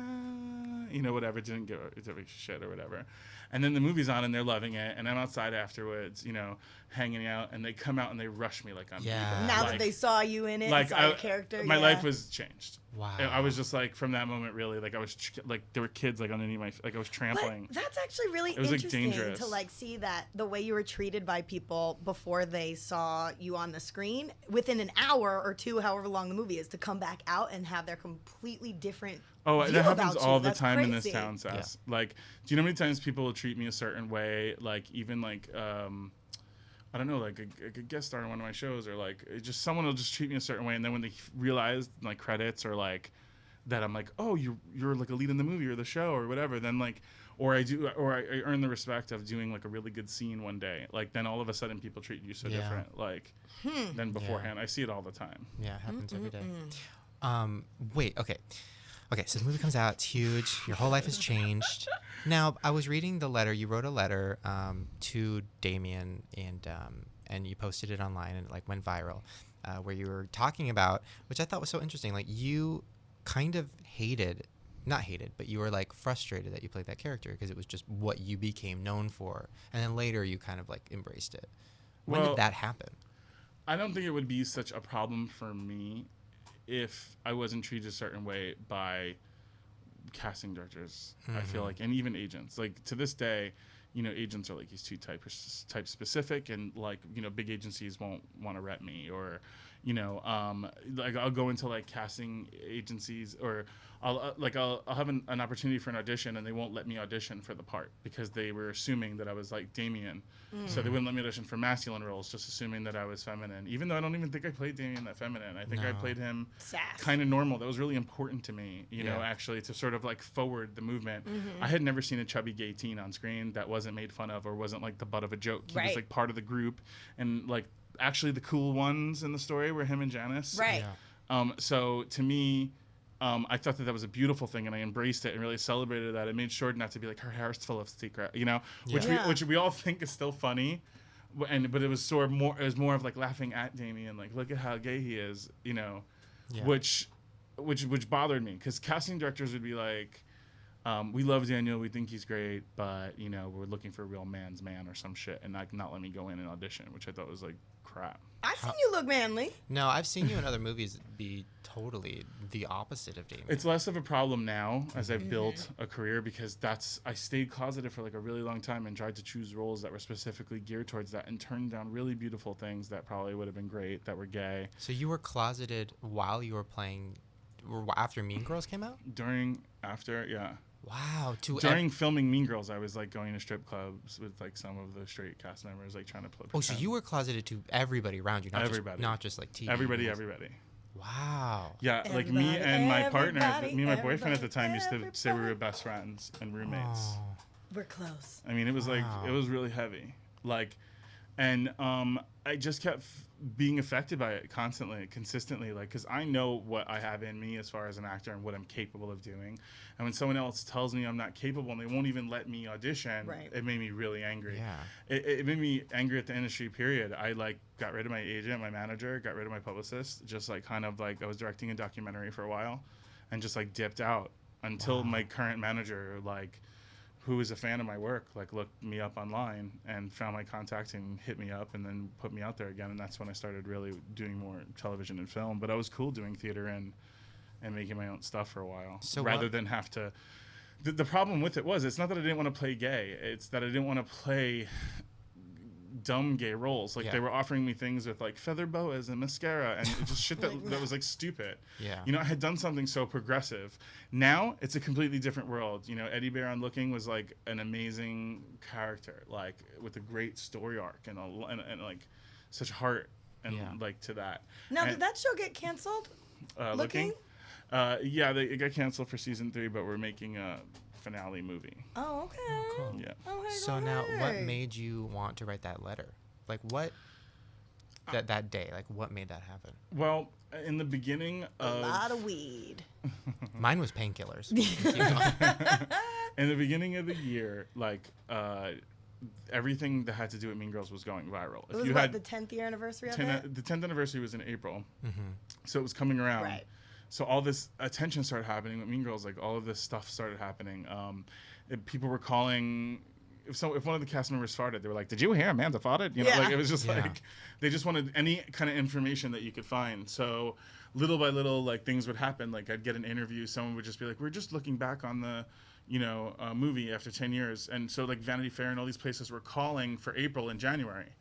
you know, whatever. Didn't give a shit or whatever. And then the movie's on and they're loving it. And I'm outside afterwards, you know, hanging out. And they come out and they rush me like I'm evil. Now that they saw you in it, like, saw your character. My life was changed. Wow. I was just like, from that moment, really, like, I was like, there were kids like underneath my, like, I was trampling. But that's actually really interesting to like see that the way you were treated by people before they saw you on the screen within an hour or two, however long the movie is, to come back out and have their completely different. Oh, view that happens about all you. the That's time crazy. in this town, Sass. Yeah. Like, do you know how many times people will treat me a certain way? Like, even like, I don't know, like a guest star in one of my shows, or like just someone will just treat me a certain way, and then when they realize like credits or like that, I'm like, oh, you're like a lead in the movie or the show or whatever. Then like, or I earn the respect of doing like a really good scene one day. Like then all of a sudden people treat you so different, like than beforehand. I see it all the time. Yeah, it happens every day. Wait, okay. Okay, so the movie comes out, it's huge, your whole life has changed. Now, I was reading the letter, you wrote a letter to Damien, and you posted it online, and it like went viral, where you were talking about, which I thought was so interesting, like you kind of not hated, but you were like frustrated that you played that character because it was just what you became known for, and then later you kind of like embraced it. When did that happen? I don't think it would be such a problem for me if I wasn't treated a certain way by casting directors, I feel like, and even agents. Like, to this day, agents are like, he's too type specific, and like, big agencies won't want to rep me, or, like I'll go into like casting agencies, or I'll have an opportunity for an audition, and they won't let me audition for the part because they were assuming that I was like Damien. So they wouldn't let me audition for masculine roles, just assuming that I was feminine, even though I don't even think I played Damien that feminine. I think I played him kind of normal. That was really important to me, actually, to sort of like forward the movement. I had never seen a chubby gay teen on screen that wasn't made fun of or wasn't like the butt of a joke. He was like part of the group, and like actually the cool ones in the story were him and Janice. Right. Yeah. So to me, I thought that was a beautiful thing, and I embraced it and really celebrated that. It made sure not to be like, her hair's full of secret, which we all think is still funny, but it was sort of more. It was more of like laughing at Damien, like, look at how gay he is, which bothered me, because casting directors would be like, we love Daniel, we think he's great, but we're looking for a real man's man or some shit, and like not let me go in and audition, which I thought was like crap. I've seen you look manly. No, I've seen you in other movies be totally the opposite of Damien. It's less of a problem now as I've built a career, because I stayed closeted for like a really long time and tried to choose roles that were specifically geared towards that, and turned down really beautiful things that probably would have been great that were gay. So you were closeted while you were playing, or after Mean Girls came out? After, yeah. Wow. During filming Mean Girls, I was like going to strip clubs with like some of the straight cast members, like trying to play. Oh, so you were closeted to everybody around you, not just like TV. Everybody. Wow. Yeah, like me and my boyfriend at the time used to say we were best friends and roommates. Oh. We're close. I mean, it was like, it was really heavy. Like, and I just kept being affected by it constantly, consistently, like, because I know what I have in me as far as an actor and what I'm capable of doing. And when someone else tells me I'm not capable and they won't even let me audition, it made me really angry. Yeah. It made me angry at the industry, period. I like got rid of my agent, my manager, got rid of my publicist, just like kind of like I was directing a documentary for a while and just like dipped out until my current manager, like, who was a fan of my work, like looked me up online and found my contact and hit me up and then put me out there again. And that's when I started really doing more television and film. But I was cool doing theater and making my own stuff for a while, so rather than have to. The problem with it was, it's not that I didn't want to play gay. It's that I didn't want to play dumb gay roles. Like they were offering me things with like feather boas and mascara and just shit that was like stupid. Yeah. I had done something so progressive. Now it's a completely different world. Eddie Bear on Looking was like an amazing character, like with a great story arc and like such heart and like to that. Now, did that show get canceled? Looking? It got canceled for season 3, but we're making a finale movie. Oh, okay. Oh, cool. Yeah. Oh, hey, so now, what made you want to write that letter? Like, what that day? Like, what made that happen? Well, in the beginning of a lot of weed. Mine was painkillers. In the beginning of the year, like everything that had to do with Mean Girls was going viral. It was the 10th year anniversary of it? The 10th anniversary was in April, so it was coming around. Right. So all this attention started happening with Mean Girls. Like all of this stuff started happening. People were calling. If one of the cast members farted, they were like, "Did you hear Amanda farted?" Like it was just like they just wanted any kind of information that you could find. So little by little, like things would happen. Like I'd get an interview, someone would just be like, "We're just looking back on the, movie after 10 years," and so like Vanity Fair and all these places were calling for April and January.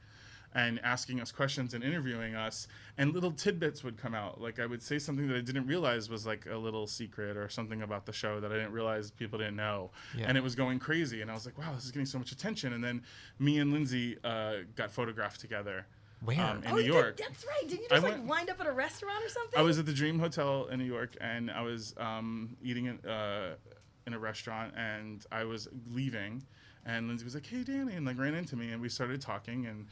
And asking us questions and interviewing us, and little tidbits would come out. Like I would say something that I didn't realize was like a little secret or something about the show that I didn't realize people didn't know. Yeah. And it was going crazy. And I was like, wow, this is getting so much attention. And then me and Lindsay got photographed together. Where? In New York. That's right. Did you just wind up at a restaurant or something? I was at the Dream Hotel in New York, and I was eating in a restaurant, and I was leaving. And Lindsay was like, "Hey, Danny," and like ran into me, and we started talking. And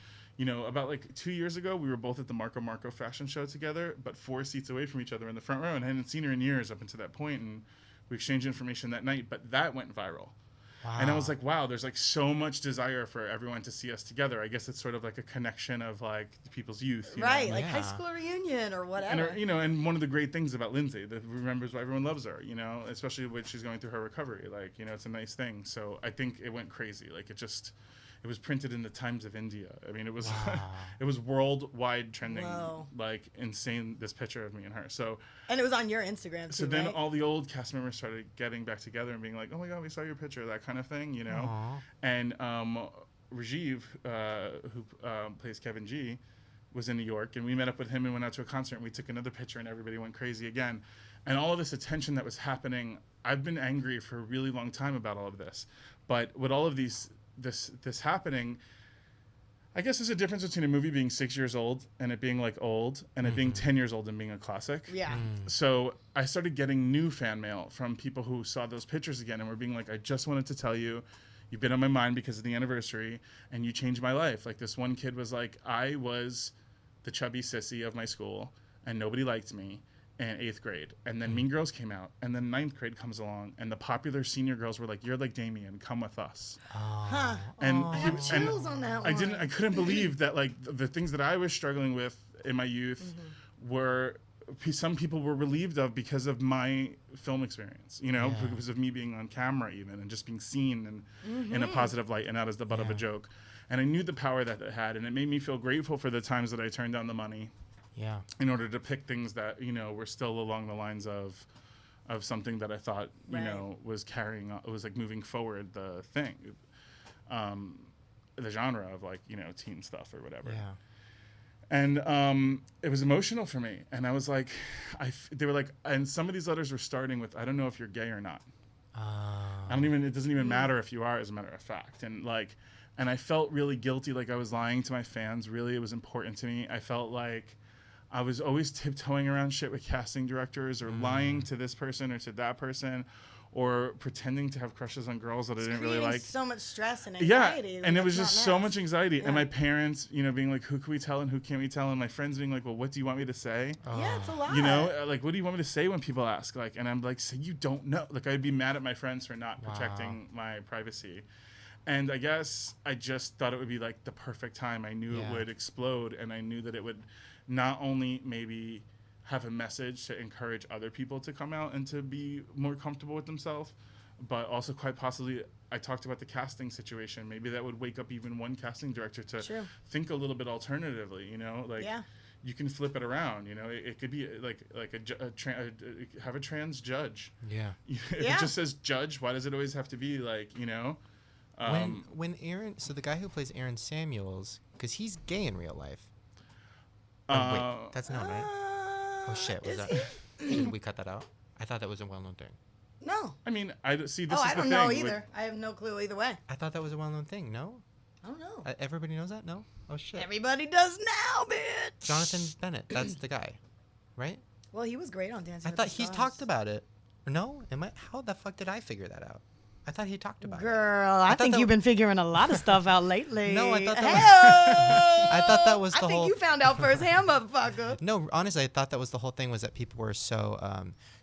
about like 2 years ago, we were both at the Marco fashion show together, but 4 seats away from each other in the front row, and I hadn't seen her in years up until that point, and we exchanged information that night, but that went viral. Wow. And I was like, wow, there's like so much desire for everyone to see us together. I guess it's sort of like a connection of like people's youth. Right, like high school reunion or whatever. And and one of the great things about Lindsay that remembers why everyone loves her, especially when she's going through her recovery. Like, it's a nice thing. So I think it went crazy. Like it It was printed in the Times of India. I mean, it was it was worldwide trending, like insane. This picture of me and her. So and it was on your Instagram too. So then all the old cast members started getting back together and being like, "Oh my God, we saw your picture," that kind of thing, you know. Aww. And Rajiv, who plays Kevin G, was in New York, and we met up with him and went out to a concert, and we took another picture, and everybody went crazy again. And all of this attention that was happening, I've been angry for a really long time about all of this, but with all of this happening, I guess there's a difference between a movie being 6 years old and it being like old, and it being 10 years old and being a classic. Yeah. So I started getting new fan mail from people who saw those pictures again and were being like, I just wanted to tell you, you've been on my mind because of the anniversary, and you changed my life. Like, this one kid was like, I was the chubby sissy of my school, and nobody liked me in 8th grade. And then Mean Girls came out, and then 9th grade comes along, and the popular senior girls were like, you're like Damien, come with us. Huh. And I have chills on that one. I couldn't believe that, like, the things that I was struggling with in my youth were some people were relieved of because of my film experience, you know, because of me being on camera even, and just being seen and in a positive light and not as the butt of a joke. And I knew the power that it had, and it made me feel grateful for the times that I turned down the money in order to pick things that, you know, were still along the lines of something that I thought, you know, was carrying on, it was like moving forward the thing, the genre of, like, you know, teen stuff or whatever. Yeah. And it was emotional for me. And I was like, they were like, and some of these letters were starting with, I don't know if you're gay or not. It doesn't even matter if you are, as a matter of fact. And like, and I felt really guilty, like I was lying to my fans. Really, it was important to me. I felt like I was always tiptoeing around shit with casting directors, or lying to this person or to that person, or pretending to have crushes on girls that I didn't really like. So much stress and anxiety. Yeah, and it was just so much anxiety. And my parents, you know, being like, who can we tell and who can't we tell? And my friends being like, well, what do you want me to say? Yeah, it's a lot. You know, like, what do you want me to say when people ask? Like, and I'm like, say you don't know. Like, I'd be mad at my friends for not protecting my privacy. And I guess I just thought it would be like the perfect time. I knew it would explode, and I knew that it would not only maybe have a message to encourage other people to come out and to be more comfortable with themselves, but also quite possibly, I talked about the casting situation. Maybe that would wake up even one casting director to think a little bit alternatively, you know, like you can flip it around, you know, it could be like have a trans judge. Yeah. If it just says judge, why does it always have to be like, you know? When Aaron, so the guy who plays Aaron Samuels, because he's gay in real life. Wait, that's known, right? Oh shit! Was that? Should we cut that out? I thought that was a well-known thing. No. I mean, I see. This is I the don't thing. know either. I have no clue either way. I thought that was a well-known thing. No. I don't know. Everybody knows that. No. Oh shit. Everybody does now, bitch. Jonathan Bennett. That's the guy, right? Well, he was great on Dancing. I with thought the he's Stars. talked about it. How the fuck did I figure that out? I thought he talked about it. Girl, I think you've been figuring a lot of stuff out lately. No, I thought that I thought that was the whole. I think you found out firsthand, motherfucker. No, honestly, I thought that was the whole thing, was that people were so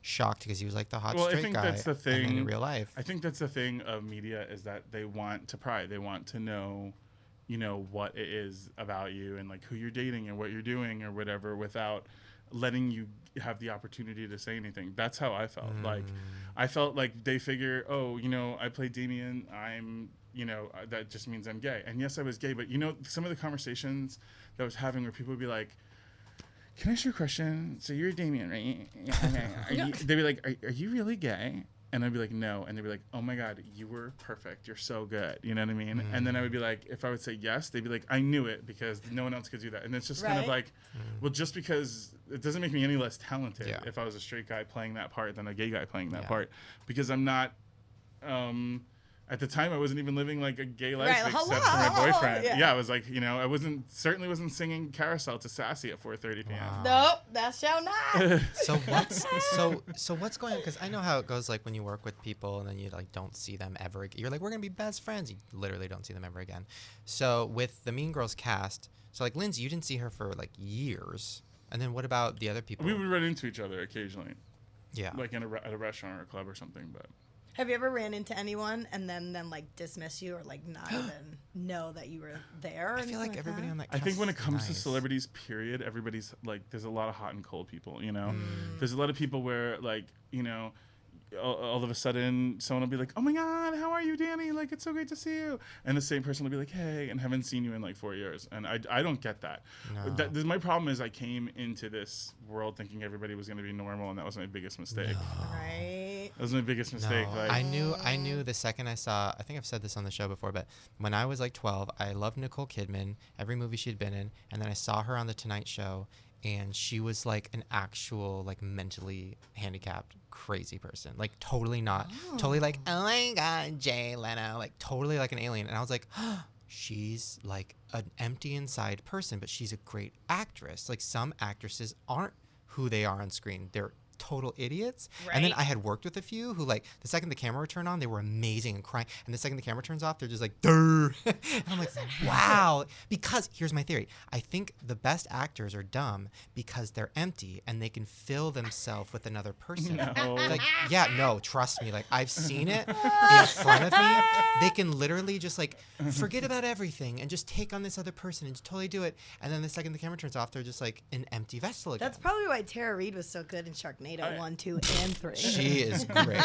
shocked because he was like the hot straight guy. I think that's the thing. And then in real life. I think that's the thing of media, is that they want to pry. They want to know, you know, what it is about you and like who you're dating and what you're doing or whatever, without letting you have the opportunity to say anything. That's how I felt. Like, I felt like they figure, oh, you know, I play Damien, I'm, you know, that just means I'm gay. And yes, I was gay, but you know, some of the conversations that I was having where people would be like, can I ask you a question? So you're Damien, right? They'd be like, are you really gay? And I'd be like, no. And they'd be like, oh my God, you were perfect. You're so good. You know what I mean? And then I would be like, if I would say yes, they'd be like, I knew it, because no one else could do that. And it's just kind of like, well, just because it doesn't make me any less talented if I was a straight guy playing that part than a gay guy playing that part, because I'm not, at the time I wasn't even living like a gay life except for my boyfriend. Yeah, I was like, you know, I certainly wasn't singing Carousel to Sassy at 4:30 p.m. Nope, that shall not. So what's going on? Because I know how it goes, like when you work with people and then you like don't see them ever again. You're like, we're gonna be best friends. You literally don't see them ever again. So with the Mean Girls cast, so like Lindsay, you didn't see her for like years. And then what about the other people? We would run into each other occasionally. Yeah. Like at a restaurant or a club or something, but. Have you ever ran into anyone and then like dismiss you or like not even know that you were there? I feel like everybody on that cast I think when it comes to nice. celebrities, period, everybody's like, there's a lot of hot and cold people, you know? There's a lot of people where like, you know, all of a sudden someone will be like, "Oh my God, how are you, Danny? Like, it's so great to see you." And the same person will be like, "Hey," and haven't seen you in like 4 years. And I don't get that. My problem is I came into this world thinking everybody was going to be normal, and that was my biggest mistake. No. Right. That was my biggest mistake. No. Like, I knew the second I saw, I think I've said this on the show before, but when I was like 12, I loved Nicole Kidman, every movie she'd been in, and then I saw her on The Tonight Show, and she was like an actual like mentally handicapped crazy person, like totally like, oh my God, Jay Leno, like totally like an alien. And I was like, she's like an empty inside person, but she's a great actress. Like some actresses aren't who they are on screen. They're total idiots. Right. And then I had worked with a few who, like, the second the camera would turn on, they were amazing and crying. And the second the camera turns off, they're just like, durr. And I'm like, wow. Because here's my theory. I think the best actors are dumb because they're empty and they can fill themselves with another person. No. Like, yeah, no, trust me. Like, I've seen it in front of me. They can literally just, like, forget about everything and just take on this other person and just totally do it. And then the second the camera turns off, they're just, like, an empty vessel again. That's probably why Tara Reid was so good in Sharknado 1, 2, and 3. She is great.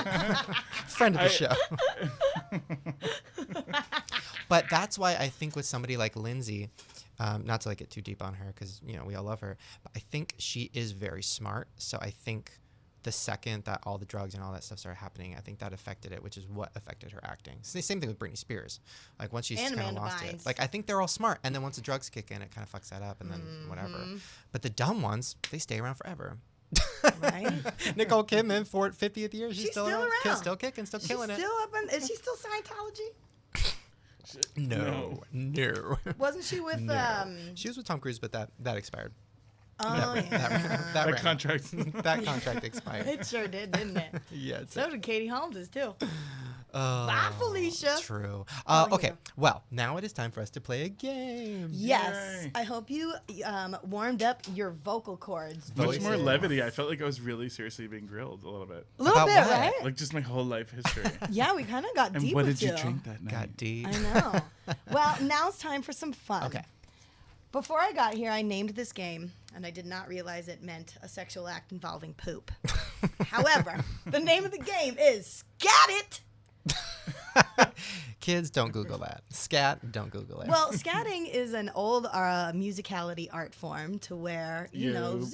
Friend of the show. But that's why I think with somebody like Lindsay, not to like get too deep on her because, you know, we all love her, but I think she is very smart. So I think the second that all the drugs and all that stuff started happening, I think that affected it, which is what affected her acting. It's the same thing with Britney Spears. Like once she's kind of lost it. Like I think they're all smart, and then once the drugs kick in, it kind of fucks that up, and then whatever. But the dumb ones, they stay around forever. Right? Nicole Kidman, 50th year, she's still around. Still kicking, still killing it. Is she still Scientology? No. Wasn't she with She was with Tom Cruise, but that expired. Oh, that contract. That contract expired. It sure did, didn't it? Yeah. So did Katie Holmes's too. Bye, Felicia. True. Oh, okay. yeah. Well, now it is time for us to play a game. Yes. Yay. I hope you warmed up your vocal cords. Much more levity. I felt like I was really seriously being grilled a little bit. A little About bit, what? right? Like just my whole life history. Yeah, we kind of got And deep what with did you drink that night? Got deep. I know. Well, now it's time for some fun. Okay. Before I got here, I named this game, and I did not realize it meant a sexual act involving poop. However, the name of the game is Scat It! Kids, don't Google that. Scat, don't Google it. Well, scatting is an old musicality art form to where, you know, I'm a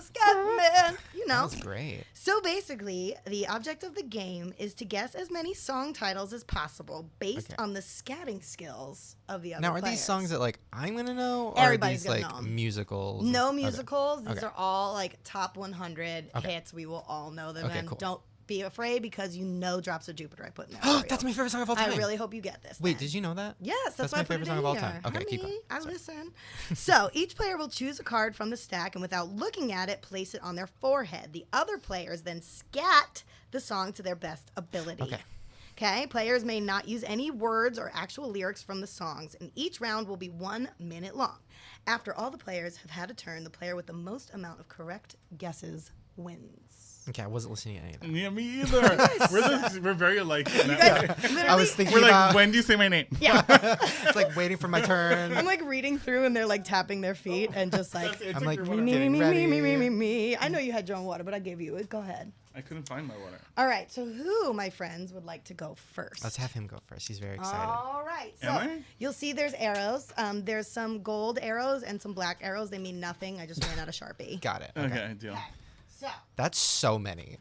scat man, you know. That was great. So basically, the object of the game is to guess as many song titles as possible based on the scatting skills of the other Now, are players. these songs that, like, I'm going to know? Or Everybody's are these, gonna like, know 'em. musicals? No Okay. musicals. These Okay. are all, like, top 100 Okay. hits. We will all know them. Okay, and cool. don't be afraid because you know Drops of Jupiter I put in there. for That's you. my favorite song of all time. I really hope you get this. Wait, then. did you know that? Yes, that's That's why my I put favorite it song in of all here. time. Okay, keep Honey, going. I Sorry. listen. So each player will choose a card from the stack and without looking at it, place it on their forehead. The other players then scat the song to their best ability. Okay. Okay, players may not use any words or actual lyrics from the songs, and each round will be 1 minute long. After all the players have had a turn, the player with the most amount of correct guesses wins. Okay, I wasn't listening to any of that. Yeah, me either. We're very alike. In that way. Literally, I was thinking We're like, about, when do you say my name? yeah. it's like waiting for my turn. I'm like reading through, and they're like tapping their feet and just like. I'm like Me, me, getting me, ready. me, me, me, me. I know you had your own water, but I gave you it. Go ahead. I couldn't find my water. All right. So who, my friends, would like to go first? Let's have him go first. He's very excited. All right. So Am I? you'll see there's arrows. There's some gold arrows and some black arrows. They mean nothing. I just ran out of Sharpie. Got it. Okay, deal. So That's so many.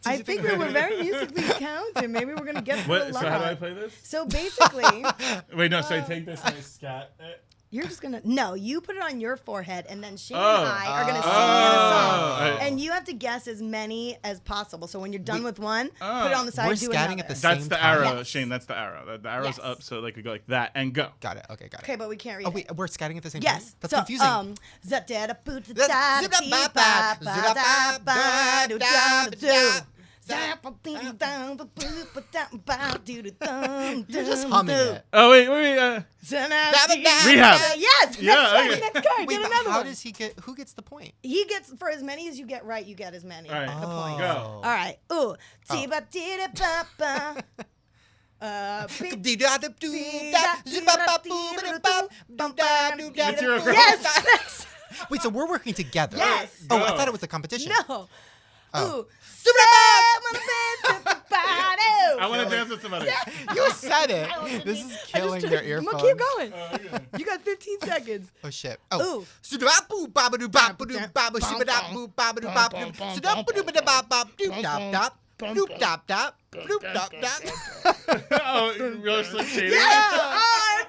I think we were very musically talented. Maybe we're gonna get through a What? So lot. how do I play this? So basically, Wait, no. So I take this and I scat it. you're just gonna you put it on your forehead, and then Shane Oh. and I are gonna sing you a song, Oh. and you have to guess as many as possible. So when you're done with one, Oh. put it on the side. We're do scatting another. at the That's same the time. arrow, Yes. Shane. That's the arrow. The arrow's Yes. up, so like we go like that and go. Got it. Okay, got it. Okay, but we can't read Oh, it. wait, we're scatting at the same Yes. time? That's so, confusing. You're just humming it. Oh wait. Rehab. Yes. Yeah, Next card. okay. Next card. Wait, Get but another how one. does he get? Who gets the point? He gets for as many as you get right. You get as many. All right. The points. Go. All right. Ooh. Tiba-dida-ba-ba. Yes. Yes. Wait, so we're working together? Yes. Oh, I Go. thought it was a competition. No. Ooh. I want to dance with somebody. You said it. This is killing your earphones. I'm gonna keep going. Okay. You got 15 seconds. Oh shit. Oh. Ooh. Oh, real Slim Shady.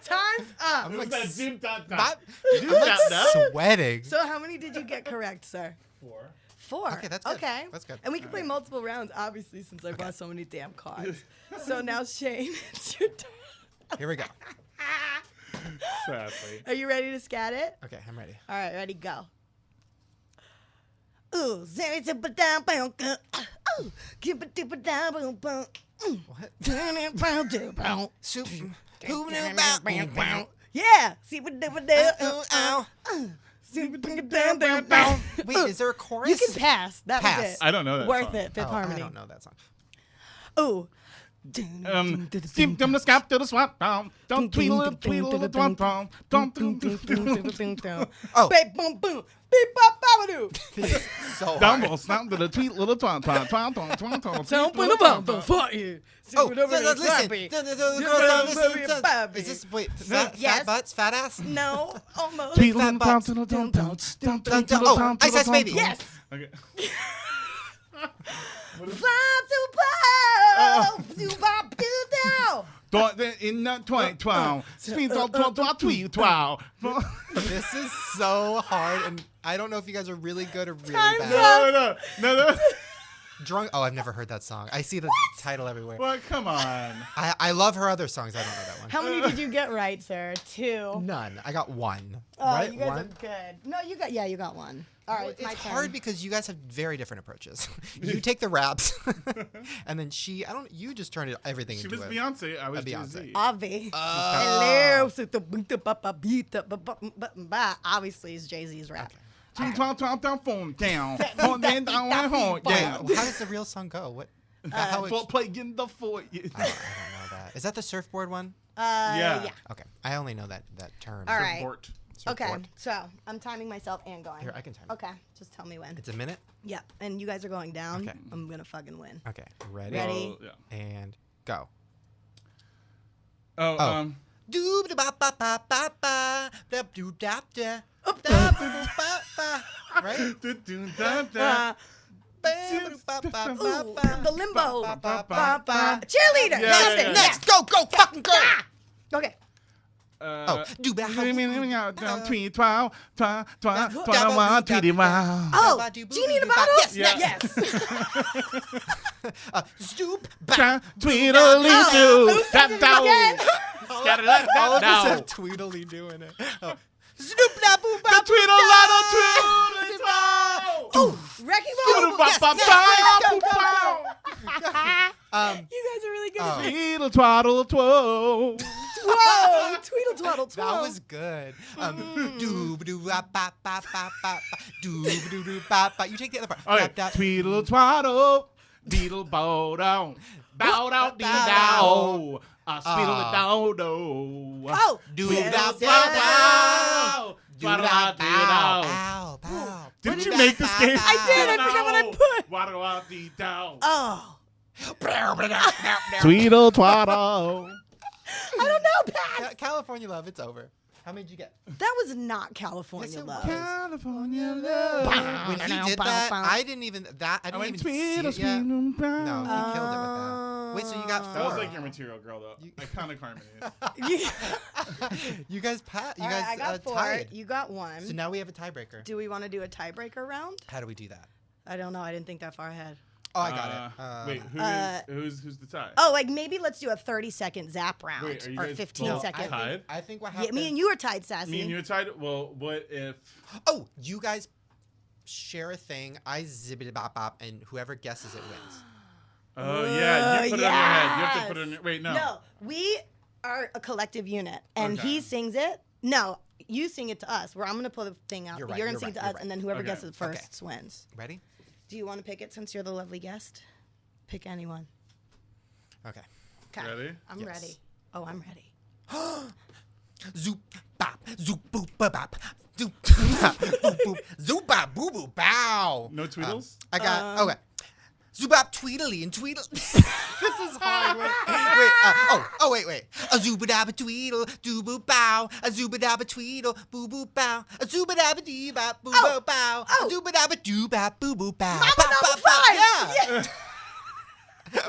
Time's up. I'm What's like that? Zoom dot dot. Bop. Zoom I'm dot like dot. sweating. So how many did you get correct, sir? 4. 4. Okay, that's good. Okay. That's good. And we can play multiple rounds, obviously, since I brought so many damn cards. So now, Shane, it's your turn. Here we go. Sadly. Are you ready to scat it? Okay, I'm ready. All right, ready, go. Ooh, What? Soup. Who knew about? yeah. Wait, is there a chorus? You can pass. That was Pass. it. I don't know that Worth song. it. Fifth Oh, harmony. I don't know that song. Ooh. Steam from the scalp to the swamp down. Don't tweedle it, tweedle it, don't don't. Oh. Beep, boom, boom. Beep, bop, babadoo. This is so Down hard. will snap to the tweet little twang. Don't put a bump for you. Oh, Listen. Is this, wait, fat Yes. butts, fat ass? No, almost. Fat butts. Oh, Ice Ice Baby. Yes. Okay. Fly to pole, to bop to down. Don't in that twang. Speed tweet twang. This is so hard, and I don't know if you guys are really good or really Time's bad. No. Drunk. Oh, I've never heard that song. I see the title everywhere. Well, come on. I love her other songs. I don't know that one. How many did you get right, sir? 2. None. I got one. Oh, right? you guys One. are good. No, you got 1. All right, Well, it's my it's turn. hard because you guys have very different approaches. You take the raps, and then you just turned everything She into was it. Beyonce. I was Beyonce. Jay-Z. Avi. Oh. Obviously, it's Jay-Z's rap. Twang phone down. Phone then down my home. Yeah. How does the real song go? What? Is that how it, Foot play in the foot. I don't know that. Is that the surfboard one? Yeah. Okay, I only know that term. All right. Surfboard. Okay, Surfboard. so I'm timing myself and going. Here, I can time. Okay, just tell me when. It's a minute. Yep, and you guys are going down. Okay. I'm gonna fucking win. Okay, ready? Ready? Oh, yeah. And go. Oh. Doob da ba ba ba ba ba da doo da da da boo boo ba ba. Right? Ooh, the limbo. Ba-ba-ba-ba-ba. Cheerleader. Yeah, Something. yeah. Next, go, fucking go. Okay. Do ba Tweet wow. Tweety wow. Oh, Genie in a bottle. Yes. Yes. Stoop back. Tweedledee Oh, doo. Tap again. down. All of us Now. have Tweedledee doing it. Oh. Snoop da boo ba The Tweedledee wow. Ooh, Wrecking Ball. Yes, yes, You guys are really good. Oh. Tweedle twaddle twirl. Whoa, tweedle twaddle twirl. that was good. Doob doo ba ba ba ba ba. Doob doo doo ba ba. You take the other part. Okay. Dap, dap. Tweedle twaddle. Beetle bow down. Bow down dee dow. Speedle it down do. Oh, Doob yes, da yes. ba ba. Twaddle Doo-da, dee dow. bow, bow. Didn't you make this game? I did. I forgot what I put. Waddle out dee dow. Oh, Tweedle twaddle. I don't know, Pat. California Love, it's over. How many did you get? That was not California Yes, it Love. was. California love. When he did that, I didn't even even see it yet. No, he killed it with that. Wait, so you got That was 4. like your material, girl, though. Iconic harmony. You guys All right, I got 4. tied. You got 1. So now we have a tiebreaker. Do we want to do a tiebreaker round? How do we do that? I don't know. I didn't think that far ahead. Oh, I got it. Wait, who's the tie? Oh, like maybe let's do a 30-second zap round Wait, are you or guys 15 both second. tied? I think what Yeah, happened. me and you are tied, Sassy. Me and you are tied. Well, what if? Oh, you guys share a thing. I zibbity bop bop, and whoever guesses it wins. Oh yeah, you put it on your head. You have to put it on your. Wait, no. No, we are a collective unit, and Okay. he sings it. No, you sing it to us. Where I'm gonna pull the thing out, You're but right, you're gonna you're sing it right, to you're us, and then whoever Okay. guesses it first wins. Ready? Do you want to pick it since you're the lovely guest? Pick anyone. Okay. Okay. Ready? I'm Yes. ready. Oh, I'm ready. Zoop bop, zoop boop ba bop, zoop bop, boop boop, zoop bop, boo boo bow. No tweedles? I got okay. Zoobop tweedly and tweedle. This is hard. Wait. A zoobadaba tweedle, doo boo bow. A zoobadaba tweedle, boo boo bow. A zoobadaba dee bop, boo boo bow. A zoobadaba doo bop, boo boo bow. Mambo number 5. Yeah.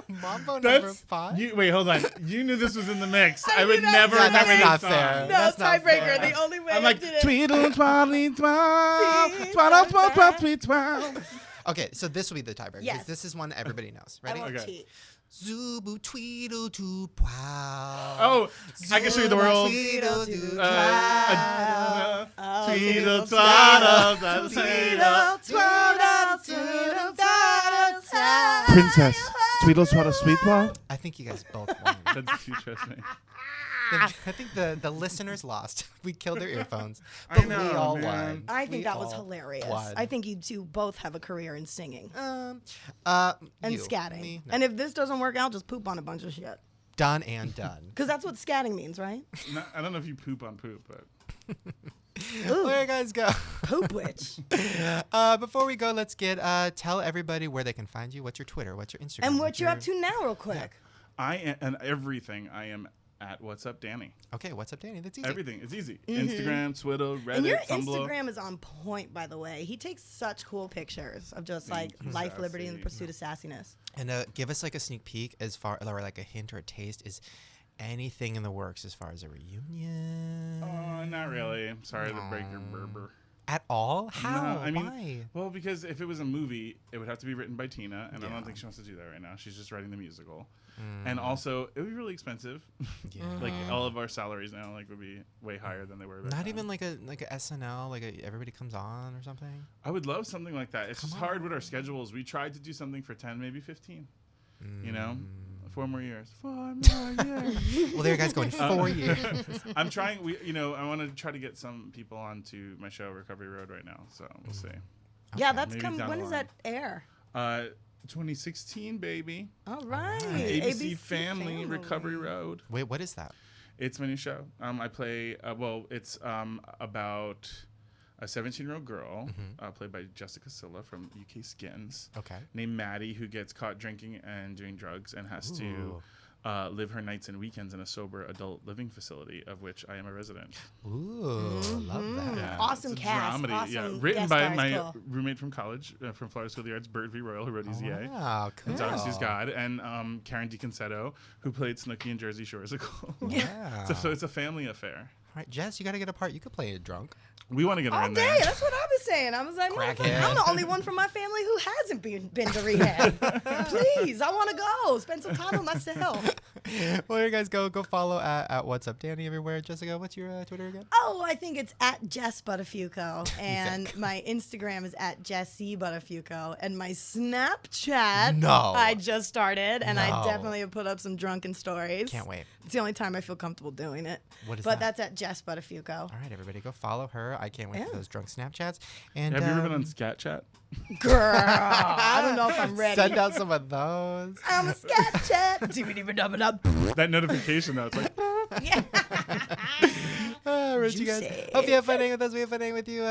Mambo number 5. Wait, hold on. You knew this was in the mix. I knew would that never was in the remember mix. That's this not song. fair. No, That's not tiebreaker. fair. The only way I'm I like, did it. tweedle, twaddly, twah, twaddle, twah, twah, tweet, twah. Okay, so this will be the tiebreaker. Yes. This is one everybody knows. Ready? I won't Okay. cheat. Zoobu tweedle doo wow. Oh, I can show you the world. Tweedle doo Tweedle, twaddle, that's Princess, Tweedle, twaddle, sweet ball. I think you guys both won. That's cute, trust me. I think the listeners lost. We killed their earphones, I but know, we all man. won. I think We that was all hilarious. won. I think you two both have a career in singing And and scatting. Me, no. And if this doesn't work out, just poop on a bunch of shit. Done and done. Because that's what scatting means, right? No, I don't know if you poop on poop, but Ooh, Where you guys go? poop witch. Before we go, let's tell everybody where they can find you. What's your Twitter? What's your Instagram? And what What's you're your- up to now, real quick. and everything I am at What's Up Danny. Okay, what's up, Danny? That's easy. Everything. It's easy. Instagram, Twitter, Reddit, And your Tumblr. Instagram is on point, by the way. He takes such cool pictures of just like you, life, liberty, and the Sassy. pursuit of sassiness. And give us like a sneak peek as far, or like a hint or a taste. Is anything in the works as far as a reunion? Not really. I'm sorry to break your berber. At all? How? No, I mean, Why? well, because if it was a movie, it would have to be written by Tina, and I Yeah. don't think she wants to do that right now. She's just writing the musical, and also it would be really expensive. Yeah. Like all of our salaries now, like would be way higher than they were. back Not then. even like a SNL, like everybody comes on or something. I would love something like that. It's Come just hard with our schedules. We tried to do something for 10, maybe 15. You know, 4 more years. 4 more years. Well, there you guys going 4 years. I'm trying. I want to try to get some people onto my show, Recovery Road, right now. So we'll see. Yeah, that's Maybe coming. down When the does line. that air? 2016, baby. All right. ABC Family, Recovery Road. Wait, what is that? It's my new show. I play. It's about a 17-year-old girl played by Jessica Silla from UK Skins. Okay. Named Maddie, who gets caught drinking and doing drugs and has to Ooh. live her nights and weekends in a sober adult living facility, of which I am a resident. Ooh, love that. Yeah, Awesome it's a cast, dramedy. awesome Yeah, written guest by stars, my cool. roommate from college, from Florida School of the Arts, Bert V. Royal, who wrote Easy A. Wow, cool. And Dynasties God, and Karen DiConsetto, who played Snooki in Jersey Shore as a girl. Yeah. So it's a family affair. All right, Jess, you got to get a part. You could play it drunk. We want to get her All in day. there. That's what I was saying. I was like, Crackhead. motherfucker, I'm the only one from my family who hasn't been to rehab. Please, I want to go. Spend some time with myself. Well, you guys go follow at What's Up Danny everywhere. Jessica, what's your Twitter again? Oh, I think it's at Jess Buttafuoco. And my Instagram is at Jessie Buttafuoco. And my Snapchat, No. I just started. And No. I definitely have put up some drunken stories. Can't wait. It's the only time I feel comfortable doing it. What is but that? that's at Jess Buttafuoco. All right, everybody, go follow her. I can't wait for Yeah. those drunk Snapchats. And Have you ever been on Scat Chat? Girl, I don't know if I'm ready. Send out some of those. I'm a scat chat. That notification, though, it's like, Yeah. All right, you guys. Juicy. Hope you have fun hanging with us. We have fun hanging with you.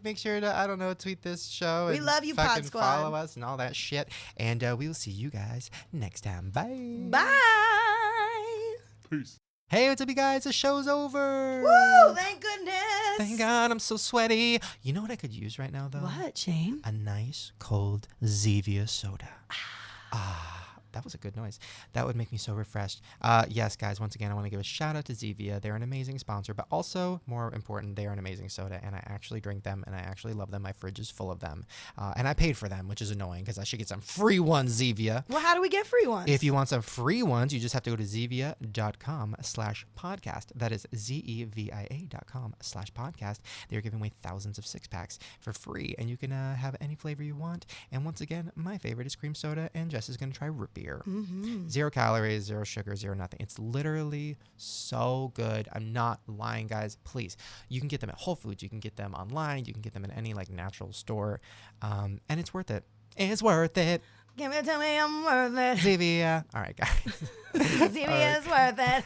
Make sure to, tweet this show. We and love you, Pod fucking Squad. follow us and all that shit. And we will see you guys next time. Bye. Bye. peace. Hey, what's up, you guys? The show's over. Woo, thank goodness. Thank God, I'm so sweaty. You know what I could use right now, though? What, Shane? A nice, cold Zevia soda. That was a good noise. That would make me so refreshed. Yes, guys, once again, I want to give a shout out to Zevia. They're an amazing sponsor, but also, more important, they're an amazing soda, and I actually drink them, and I actually love them. My fridge is full of them. And I paid for them, which is annoying, because I should get some free ones, Zevia. Well, how do we get free ones? If you want some free ones, you just have to go to zevia.com/podcast. That is zevia.com/podcast. They're giving away thousands of 6-packs for free, and you can have any flavor you want. And once again, my favorite is cream soda, and Jess is going to try root beer. 0 calories, 0 sugar, 0 nothing. It's literally so good. I'm not lying, guys. Please, you can get them at Whole Foods. You can get them online. You can get them in any natural store, and it's worth it. It's worth it. Give me, tell me I'm worth it. Zevia. All right, guys. Zevia is worth it.